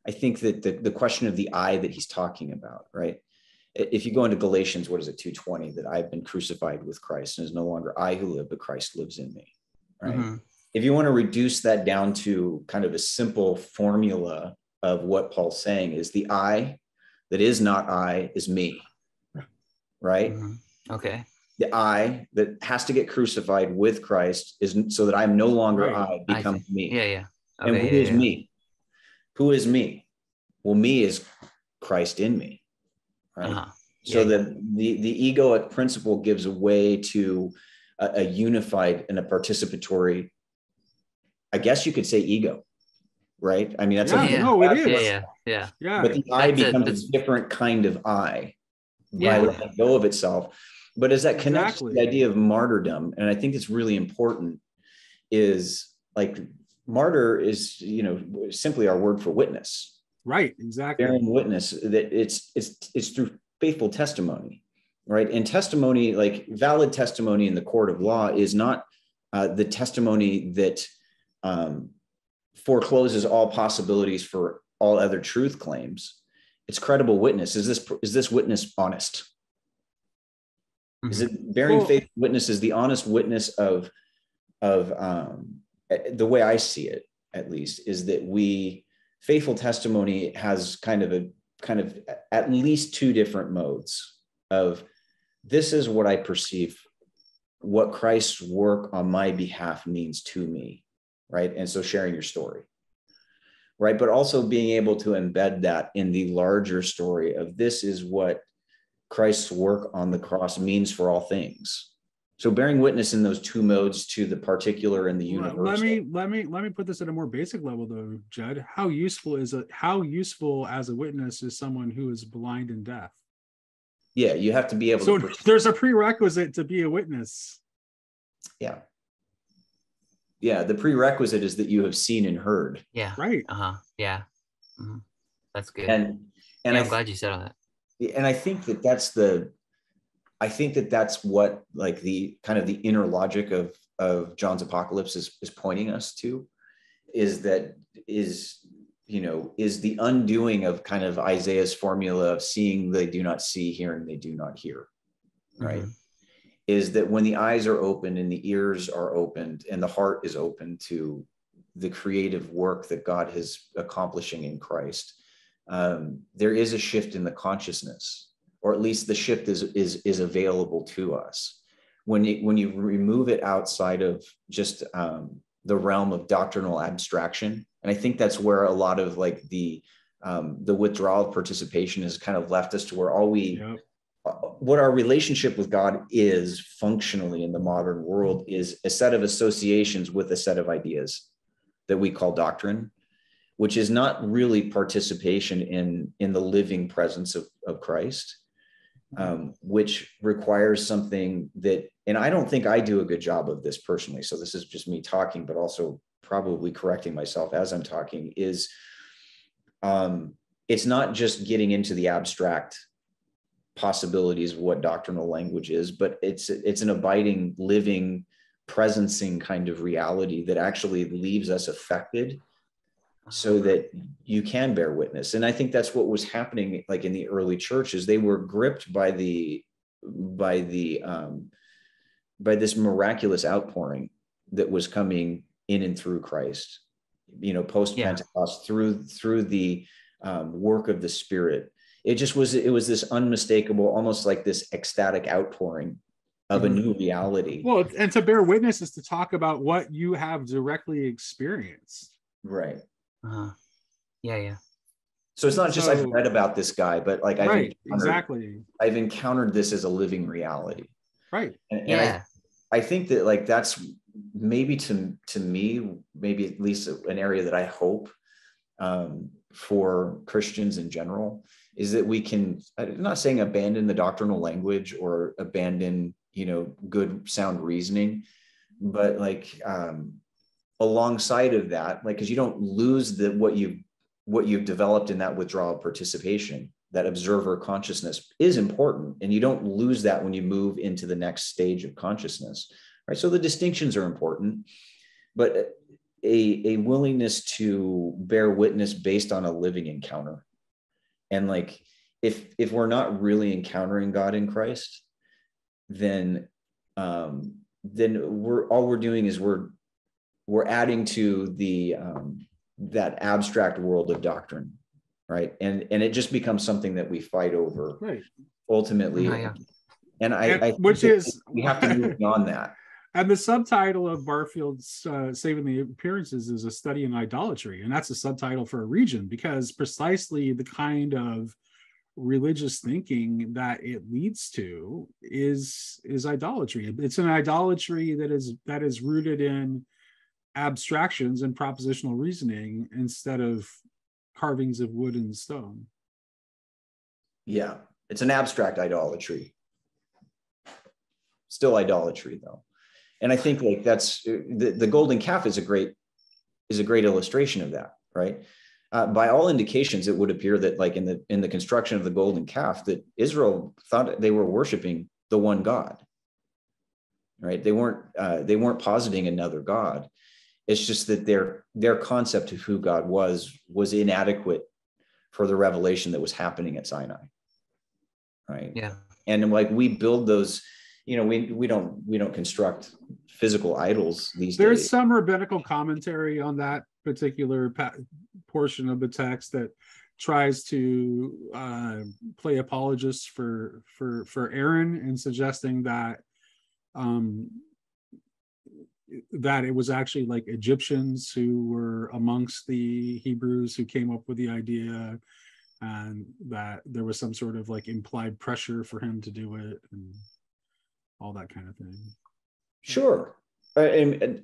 I think that the question of the I that he's talking about, right? If you go into Galatians, what is it, 2:20, that I've been crucified with Christ, and it's no longer I who live, but Christ lives in me, right? Mm-hmm. If you want to reduce that down to kind of a simple formula of what Paul's saying, is the I that is not I is me, right? Mm-hmm. Okay. The I that has to get crucified with Christ is so that I'm no longer right. I becomes me. Yeah, yeah. Okay, and who is me? Who is me? Well, me is Christ in me, right? Uh-huh. So that the egoic principle gives way to a unified and a participatory, I guess you could say, ego, right? I mean, that's it is. Yeah. But the I becomes a different kind of I by letting go of itself. But as that connects to the idea of martyrdom, and I think it's really important, is like martyr is, simply our word for witness. Right, exactly. Bearing witness, that it's through faithful testimony, right? And testimony, like valid testimony in the court of law, is not the testimony that forecloses all possibilities for all other truth claims. It's credible witness. Is this witness honest? Mm-hmm. Is it bearing faith witness is the honest witness of the way I see it, at least, is that faithful testimony has kind of at least two different modes of, this is what I perceive, what Christ's work on my behalf means to me, right? And so sharing your story, right? But also being able to embed that in the larger story of, this is what Christ's work on the cross means for all things. So bearing witness in those two modes to the particular and the universal. Let me put this at a more basic level though, Judd. How useful as a witness is someone who is blind and deaf? Yeah, you have to be able to. There's a prerequisite to be a witness. Yeah. Yeah, the prerequisite is that you have seen and heard. Yeah. Right. Yeah. Mm-hmm. That's good. And I'm glad you said all that. And I think that's what, like, the kind of the inner logic of John's Apocalypse is pointing us to, is that is, is the undoing of kind of Isaiah's formula of seeing they do not see, hearing they do not hear, right? Is that when the eyes are opened and the ears are opened and the heart is open to the creative work that God is accomplishing in Christ, there is a shift in the consciousness, or at least the shift is available to us. When you remove it outside of just the realm of doctrinal abstraction, and I think that's where a lot of like the withdrawal of participation has kind of left us to where what our relationship with God is functionally in the modern world is a set of associations with a set of ideas that we call doctrine, which is not really participation in the living presence of Christ, which requires something that, and I don't think I do a good job of this personally, so this is just me talking, but also probably correcting myself as I'm talking, is it's not just getting into the abstract possibilities of what doctrinal language is, but it's an abiding, living, presencing kind of reality that actually leaves us affected so that you can bear witness. And I think that's what was happening like in the early churches. They were gripped by this miraculous outpouring that was coming in and through Christ, post Pentecost, through the work of the Spirit. It was this unmistakable, almost like this ecstatic outpouring of a new reality. Well, and to bear witness is to talk about what you have directly experienced. Right. Yeah. So it's not just I've read about this guy, but like I've encountered this as a living reality. Right. And I think that like that's maybe to me, maybe at least an area that I hope for Christians in general is that we can, I'm not saying abandon the doctrinal language or abandon, good sound reasoning, but like alongside of that, like, because you don't lose what you've developed in that withdrawal participation. That observer consciousness is important, and you don't lose that when you move into the next stage of consciousness, right? So the distinctions are important, but a willingness to bear witness based on a living encounter. And like, if we're not really encountering God in Christ, then we're doing is we're adding to the that abstract world of doctrine, right? And it just becomes something that we fight over, right? Ultimately, and I which is we have to move beyond that. And the subtitle of Barfield's Saving the Appearances is a study in idolatry, and that's a subtitle for a region, because precisely the kind of religious thinking that it leads to is idolatry. It's an idolatry that is rooted in abstractions and propositional reasoning instead of carvings of wood and stone. Yeah, it's an abstract idolatry. Still idolatry, though. And I think like that's the golden calf is a great illustration of that, right? By all indications, it would appear that like in the construction of the golden calf, that Israel thought they were worshiping the one God, right? They weren't positing another God. It's just that their concept of who God was inadequate for the revelation that was happening at Sinai, right? Yeah. And like we build those, we don't construct physical idols these days. There's some rabbinical commentary on that particular portion of the text that tries to play apologist for Aaron, and suggesting that that it was actually like Egyptians who were amongst the Hebrews who came up with the idea, and that there was some sort of like implied pressure for him to do it and all that kind of thing. Sure. And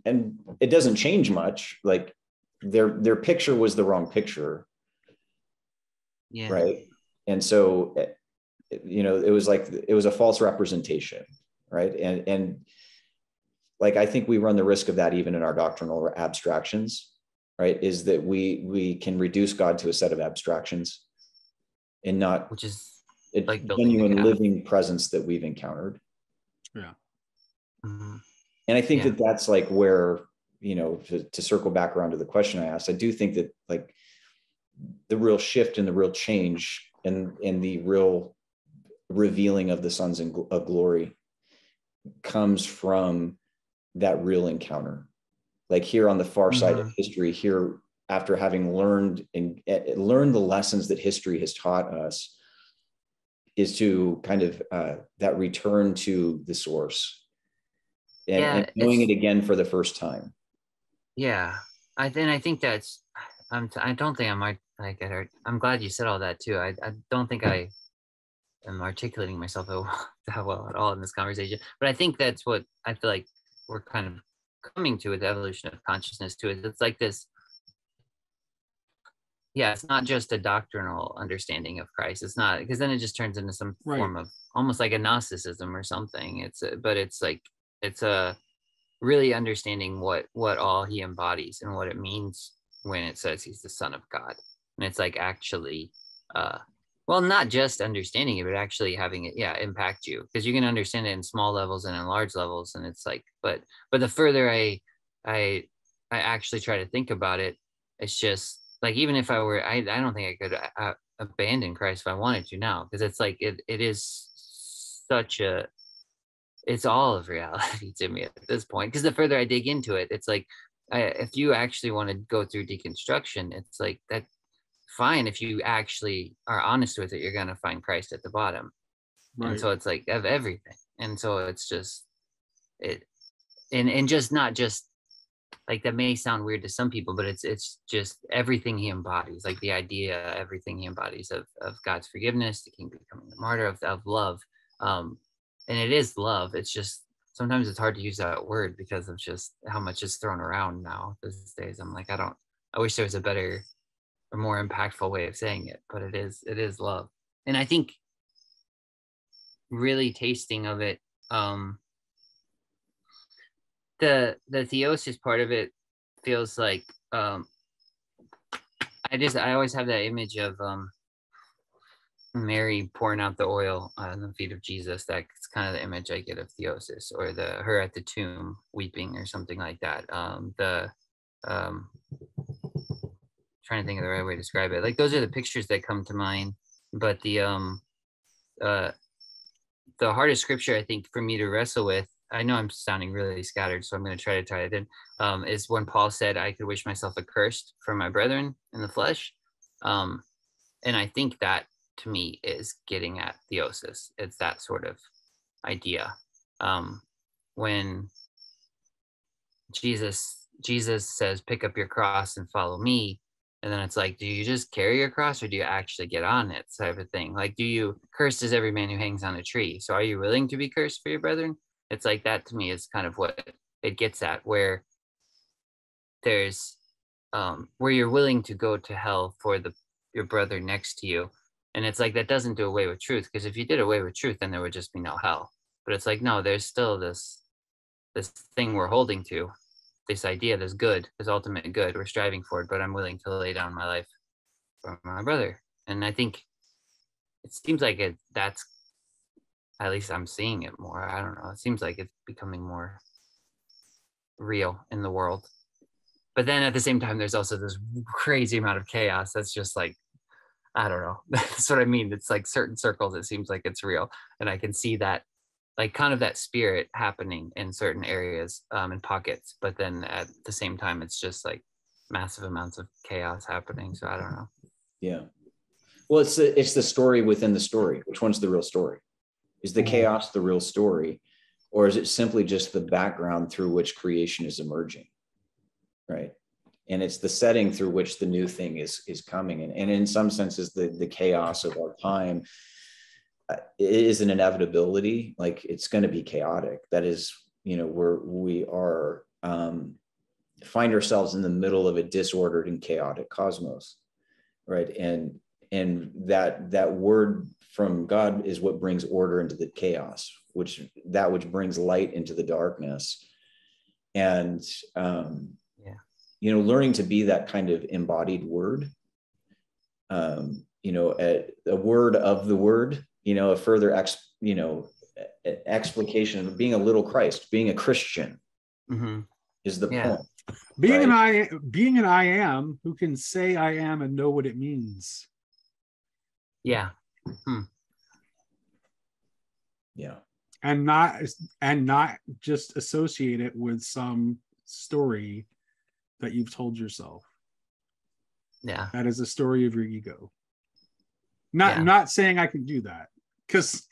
it doesn't change much. Like their picture was the wrong picture. Yeah. Right. And so, it was a false representation. Right. And like, I think we run the risk of that even in our doctrinal abstractions, right? Is that we can reduce God to a set of abstractions and not, which is a like genuine living presence that we've encountered. Yeah. And I think that that's like where to circle back around to the question I asked, I do think that like the real shift and the real change and the real revealing of the sons of glory comes from that real encounter. Like here on the far side of history, here after having learned the lessons that history has taught us, is to kind of that return to the source and knowing it again for the first time. Yeah, I think that's. I don't think I might like it. I'm glad you said all that too. I don't think I am articulating myself that well at all in this conversation, but I think that's what I feel like we're kind of coming to with the evolution of consciousness too. It's like this. Yeah, it's not just a doctrinal understanding of Christ. It's not, because then it just turns into some form of almost like a Gnosticism or something. But it's a really understanding what all he embodies and what it means when it says he's the Son of God. And it's like actually, well, not just understanding it, but actually having it, impact you, because you can understand it in small levels and in large levels. And it's like, but the further I actually try to think about it, it's just like, even if I were, I don't think I could abandon Christ if I wanted to now, because it's like, it is such a, it's all of reality to me at this point. Because the further I dig into it, it's like, if you actually want to go through deconstruction, it's like that, fine. If you actually are honest with it, you're going to find Christ at the bottom. Right. And so it's like of everything. And so it's just it, and just not just like, that may sound weird to some people, but it's just everything he embodies, like the idea, everything he embodies of God's forgiveness, the king becoming the martyr, of love. And it is love. It's just, sometimes it's hard to use that word because of just how much is thrown around now these days. I'm like, I wish there was a better or more impactful way of saying it, but it is love. And I think really tasting of it, the theosis part of it feels like, I always have that image of Mary pouring out the oil on the feet of Jesus. That's kind of the image I get of theosis, or her at the tomb weeping or something like that. Trying to think of the right way to describe it. Like, those are the pictures that come to mind. But the hardest scripture, I think, for me to wrestle with, I know I'm sounding really scattered, so I'm going to try to tie it in, is when Paul said, I could wish myself accursed for my brethren in the flesh. And I think that, to me, is getting at theosis. It's that sort of idea. When Jesus says, pick up your cross and follow me, and then it's like, do you just carry your cross, or do you actually get on it, type of thing? Like, cursed is every man who hangs on a tree. So are you willing to be cursed for your brethren? It's like, that to me is kind of what it gets at, where there's, where you're willing to go to hell for your brother next to you. And it's like, that doesn't do away with truth, because if you did away with truth, then there would just be no hell. But it's like, no, there's still this thing we're holding to, this idea, this good, this ultimate good we're striving for, but I'm willing to lay down my life for my brother. And I think it seems like that's, at least I'm seeing it more. I don't know. It seems like it's becoming more real in the world. But then at the same time, there's also this crazy amount of chaos that's just like, I don't know. That's what I mean. It's like certain circles, it seems like it's real. And I can see that, like, kind of that spirit happening in certain areas, in pockets. But then at the same time, it's just like massive amounts of chaos happening. So I don't know. Yeah. Well, it's the story within the story. Which one's the real story? Is the chaos the real story? Or is it simply just the background through which creation is emerging? Right. And it's the setting through which the new thing is coming. And in some senses, the chaos of our time is an inevitability. Like, it's going to be chaotic. That is, we are find ourselves in the middle of a disordered and chaotic cosmos, right? And that word from God is what brings order into the chaos, which brings light into the darkness. And learning to be that kind of embodied word, a word of the word, a further explication of being a little Christ, being a Christian, is the point. Being right? being an I am who can say I am and know what it means. Yeah. Yeah. And not just associate it with some story that you've told yourself. Yeah. That is a story of your ego. Not Yeah. not saying I can do that, because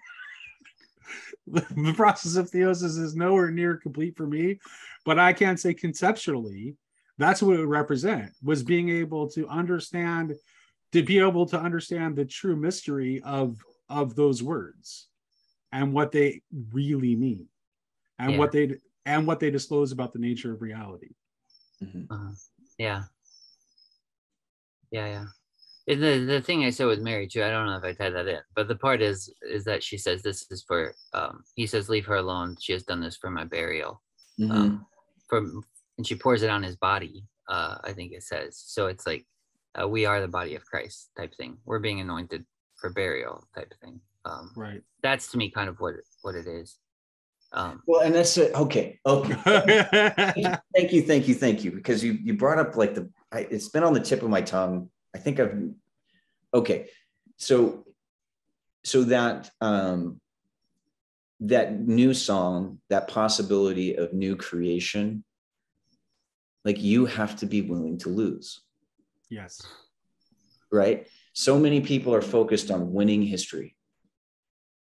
the process of theosis is nowhere near complete for me, but I can say conceptually that's what it would represent, was being able to understand the true mystery of those words and what they really mean, and Yeah. what they disclose about the nature of reality. Uh-huh. Yeah. Yeah. The thing I said with Mary too, I don't know if I tied that in, but the part is that she says this is for he says, leave her alone, she has done this for my burial. From and she pours it on his body, I think it says. So it's like we are the body of Christ type thing. We're being anointed for burial type of thing. Right. That's to me kind of what it is. Well, and that's it. Okay. Thank you. Because you brought up like it's been on the tip of my tongue. I think okay. So that that new song, that possibility of new creation, like you have to be willing to lose. Yes. Right. So many people are focused on winning history.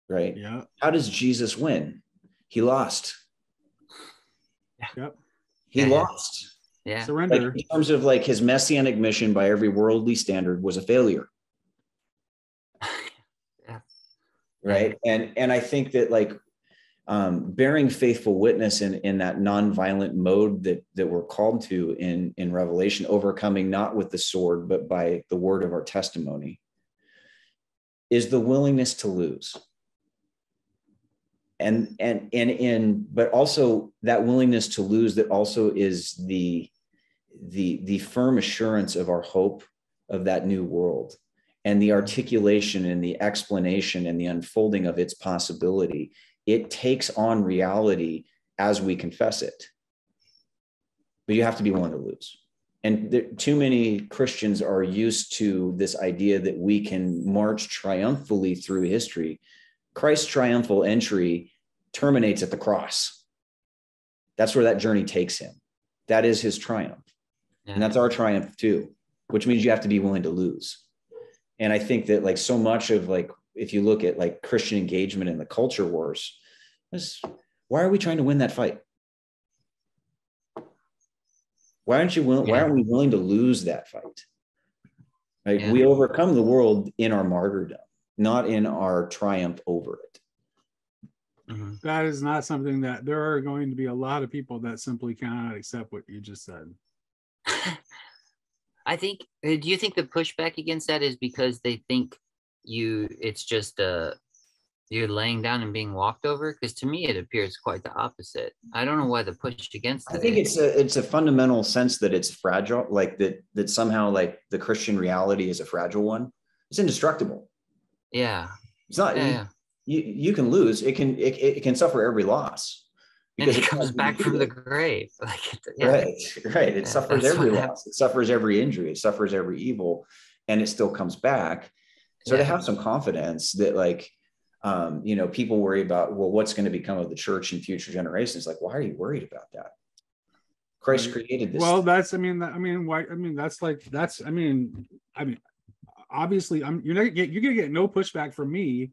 Right. Yeah. How does Jesus win? He lost. Yep. He lost. Yeah. Surrender. Like in terms of like his messianic mission by every worldly standard was a failure. Yeah. Right. And I think that like bearing faithful witness in that nonviolent mode that we're called to in Revelation, overcoming not with the sword, but by the word of our testimony, is the willingness to lose. But also that willingness to lose, that also is the firm assurance of our hope of that new world, and the articulation and the explanation and the unfolding of its possibility. It takes on reality as we confess it, but you have to be willing to lose. And too many Christians are used to this idea that we can march triumphantly through history. Christ's triumphal entry terminates at the cross. That's where that journey takes him. That is his triumph. Yeah. And that's our triumph too, which means you have to be willing to lose. And I think that like so much of like, if you look at like Christian engagement in the culture wars, why are we trying to win that fight? Why aren't we willing to lose that fight? Like we overcome the world in our martyrdom, not in our triumph over it. Mm-hmm. That is not something that there are going to be a lot of people that simply cannot accept what you just said. I think, do you think the pushback against that is because they think it's just you're laying down and being walked over? Because to me, it appears quite the opposite. I don't know why the push against it. I think it's a fundamental sense that it's fragile, like that somehow like the Christian reality is a fragile one. It's indestructible. Yeah. It's not, you can lose. It can suffer every loss. Because it comes back from the grave. Right. It suffers every loss. It suffers every injury. It suffers every evil, and it still comes back. So to have some confidence that like, people worry about, well, what's going to become of the church in future generations? Like, why are you worried about that? Christ created this. Well, obviously you're gonna get no pushback from me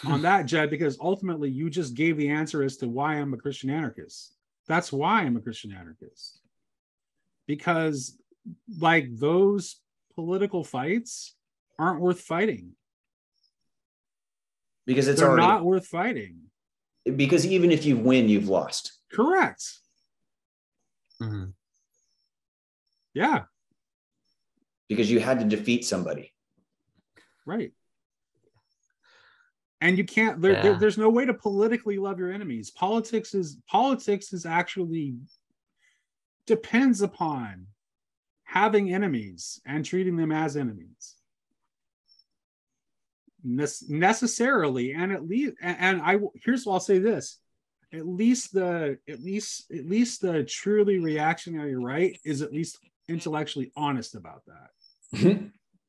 on that, Jed, because ultimately you just gave the answer as to why I'm a Christian anarchist. That's why I'm a Christian anarchist. Because like those political fights aren't worth fighting. Because they're not worth fighting. Because even if you win, you've lost. Correct. Mm-hmm. Yeah. Because you had to defeat somebody. Right. And you can't, there's no way to politically love your enemies. Politics is actually depends upon having enemies and treating them as enemies. Necessarily, and at least, here's what I'll say this. at least the truly reactionary right is at least intellectually honest about that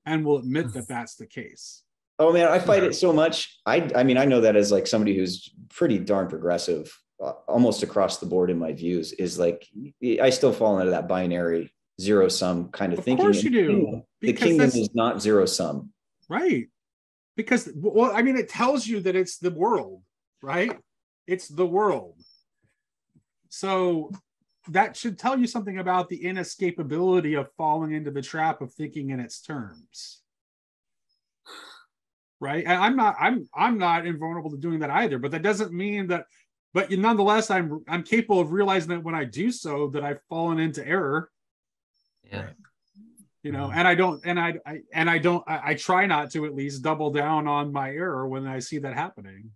and will admit that that's the case. Oh man, I fight it so much. I mean, I know that as like somebody who's pretty darn progressive, almost across the board in my views, is like I still fall into that binary zero sum kind of thinking. Of course you do. The kingdom is not zero sum. Right. Because, well, I mean, it tells you that it's the world, right? It's the world. So that should tell you something about the inescapability of falling into the trap of thinking in its terms. Right. And I'm not invulnerable to doing that either, but that doesn't mean that, but nonetheless, I'm capable of realizing that when I do so, that I've fallen into error. Yeah. You know, and I try not to at least double down on my error when I see that happening.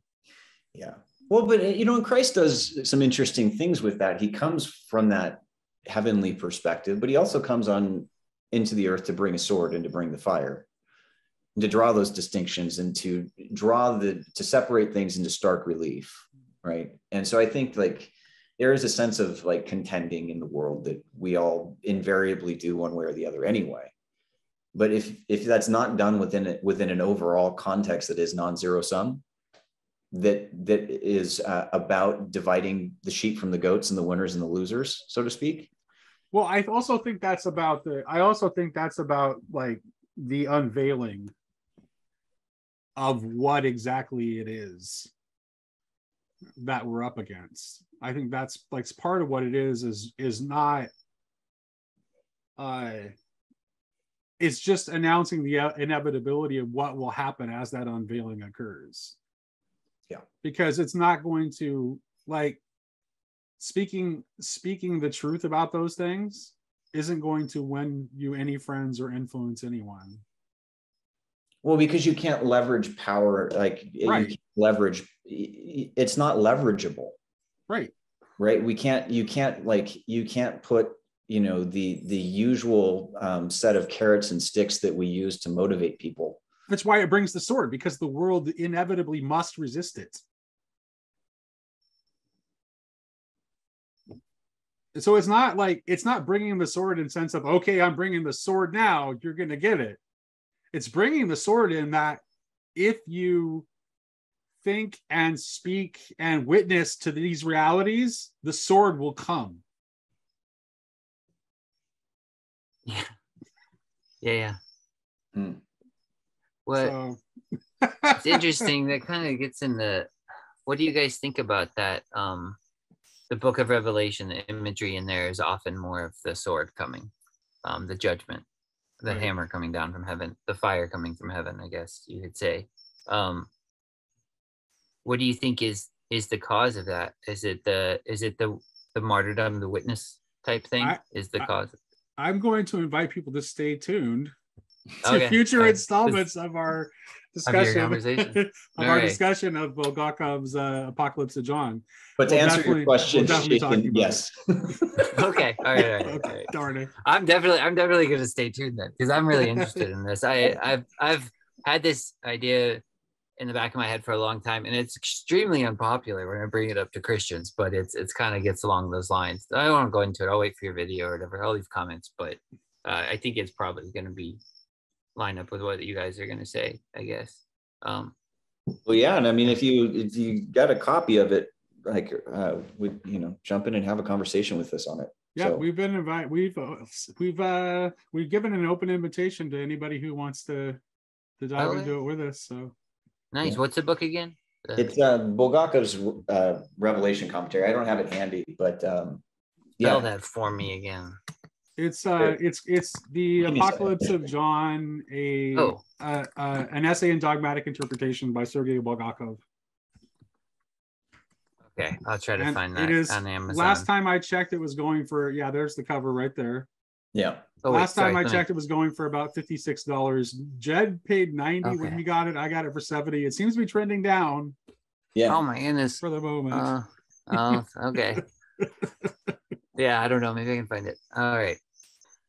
Yeah. Well, but you know, Christ does some interesting things with that. He comes from that heavenly perspective, but he also comes on into the earth to bring a sword and to bring the fire, and to draw those distinctions and to separate things into stark relief. Right. And so I think like there is a sense of like contending in the world that we all invariably do one way or the other anyway. But if that's not done within an overall context that is non-zero sum, that is about dividing the sheep from the goats and the winners and the losers, so to speak. Well, I also think that's about like the unveiling of what exactly it is that we're up against. I think that's like part of what it is not it's just announcing the inevitability of what will happen as that unveiling occurs. Yeah. Because it's not going to, like, speaking the truth about those things isn't going to win you any friends or influence anyone. Well, because you can't leverage power, like right. You can't leverage, it's not leverageable. Right. Right. You can't put, you know, the usual set of carrots and sticks that we use to motivate people. That's why it brings the sword, because the world inevitably must resist it. So it's not bringing the sword in sense of, okay, I'm bringing the sword now, you're going to get it. It's bringing the sword in that if you think and speak and witness to these realities, the sword will come. Yeah. Yeah. Hmm. What it's interesting, that kind of gets in what do you guys think about that? The book of Revelation, the imagery in there is often more of the sword coming, the judgment, the right. hammer coming down from heaven, the fire coming from heaven, I guess you could say. What do you think is the cause of that? Is it the martyrdom, the witness type thing is the cause? I'm going to invite people to stay tuned to okay. future installments of our discussion of discussion of Bulgakov's Apocalypse of John. But to answer your question, yes. Okay. All right. Okay. Darn it. I'm definitely going to stay tuned then, because I'm really interested in this. I've had this idea in the back of my head for a long time, and it's extremely unpopular when I bring it up to Christians, but it's kind of gets along those lines. I don't want to go into it. I'll wait for your video or whatever. I'll leave comments, but I think it's probably going to be line up with what you guys are going to say, I guess. Well, yeah, and I mean, if you got a copy of it, like jump in and have a conversation with us on it. Yeah, so. We've been invited. We've given an open invitation to anybody who wants to dive into it with us. So nice. Yeah. What's the book again? It's Bulgakov's Revelation commentary. I don't have it handy, but spell that for me again. It's the Apocalypse of John, an essay in dogmatic interpretation by Sergei Bulgakov. Okay, I'll try to find that on Amazon. Last time I checked, it was going for there's the cover right there. Yeah. Last time I checked, it was going for about $56. Jed paid $90 when he got it. I got it for $70. It seems to be trending down. Yeah. Oh my goodness. For the moment. Okay. Yeah, I don't know. Maybe I can find it. All right.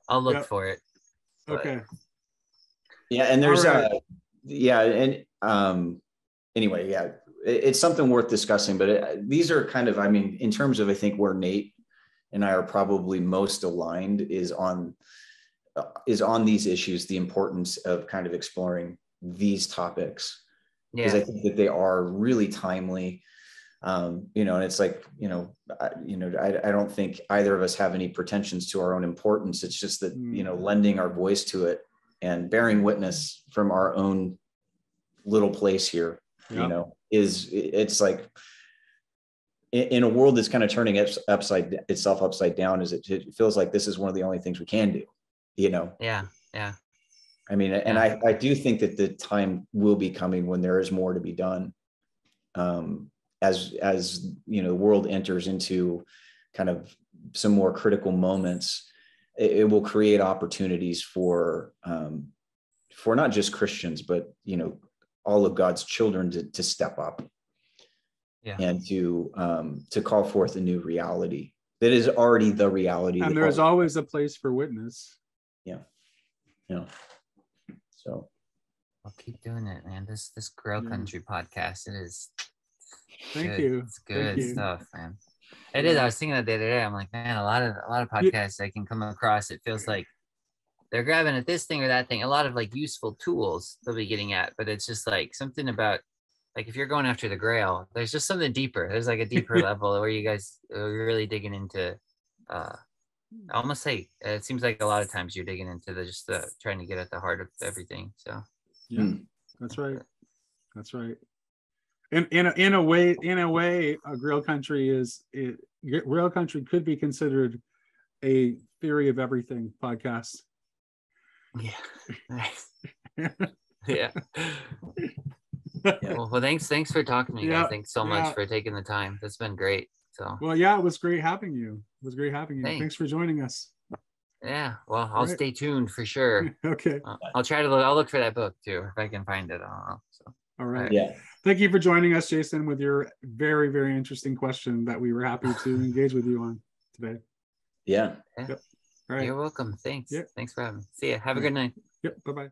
I'll look for it. Okay. Yeah, and there's anyway, yeah, it's something worth discussing, but these are kind of, I mean, in terms of, I think where Nate and I are probably most aligned is on these issues, the importance of kind of exploring these topics, because I think that they are really timely. You know, and it's like, I don't think either of us have any pretensions to our own importance. It's just that, lending our voice to it and bearing witness from our own little place here, it's like in a world that's kind of turning itself upside down, it feels like this is one of the only things we can do, Yeah. I mean, and I do think that the time will be coming when there is more to be done. As the world enters into kind of some more critical moments, it will create opportunities for not just Christians, but all of God's children to step up, and to call forth a new reality that is already the reality. And there's always a place for witness. So I'll keep doing it, man. This Grail Country podcast, it is. Thank you. It's good stuff, man. It is. I was thinking that the other day. I'm like, man, a lot of podcasts I can come across. It feels like they're grabbing at this thing or that thing. A lot of like useful tools they'll be getting at, but it's just like something about like if you're going after the Grail, there's just something deeper. There's like a deeper level where you guys are really digging into. I almost say it seems like a lot of times you're digging into the trying to get at the heart of everything. So that's right. That's right. In a way, a Grail Country Grail Country could be considered a theory of everything podcast. Yeah. Yeah. Well, thanks for talking to me, guys. Thanks so much for taking the time. That's been great. So. Well, it was great having you. Thanks for joining us. Yeah. Well, I'll stay tuned for sure. Okay. I'll look for that book too if I can find it. I don't know. So. All right. Yeah. Thank you for joining us, Jason, with your very, very interesting question that we were happy to engage with you on today. Yeah. Yep. All right. You're welcome. Thanks. Yep. Thanks for having me. See ya. Have a good night. Yep. Bye-bye.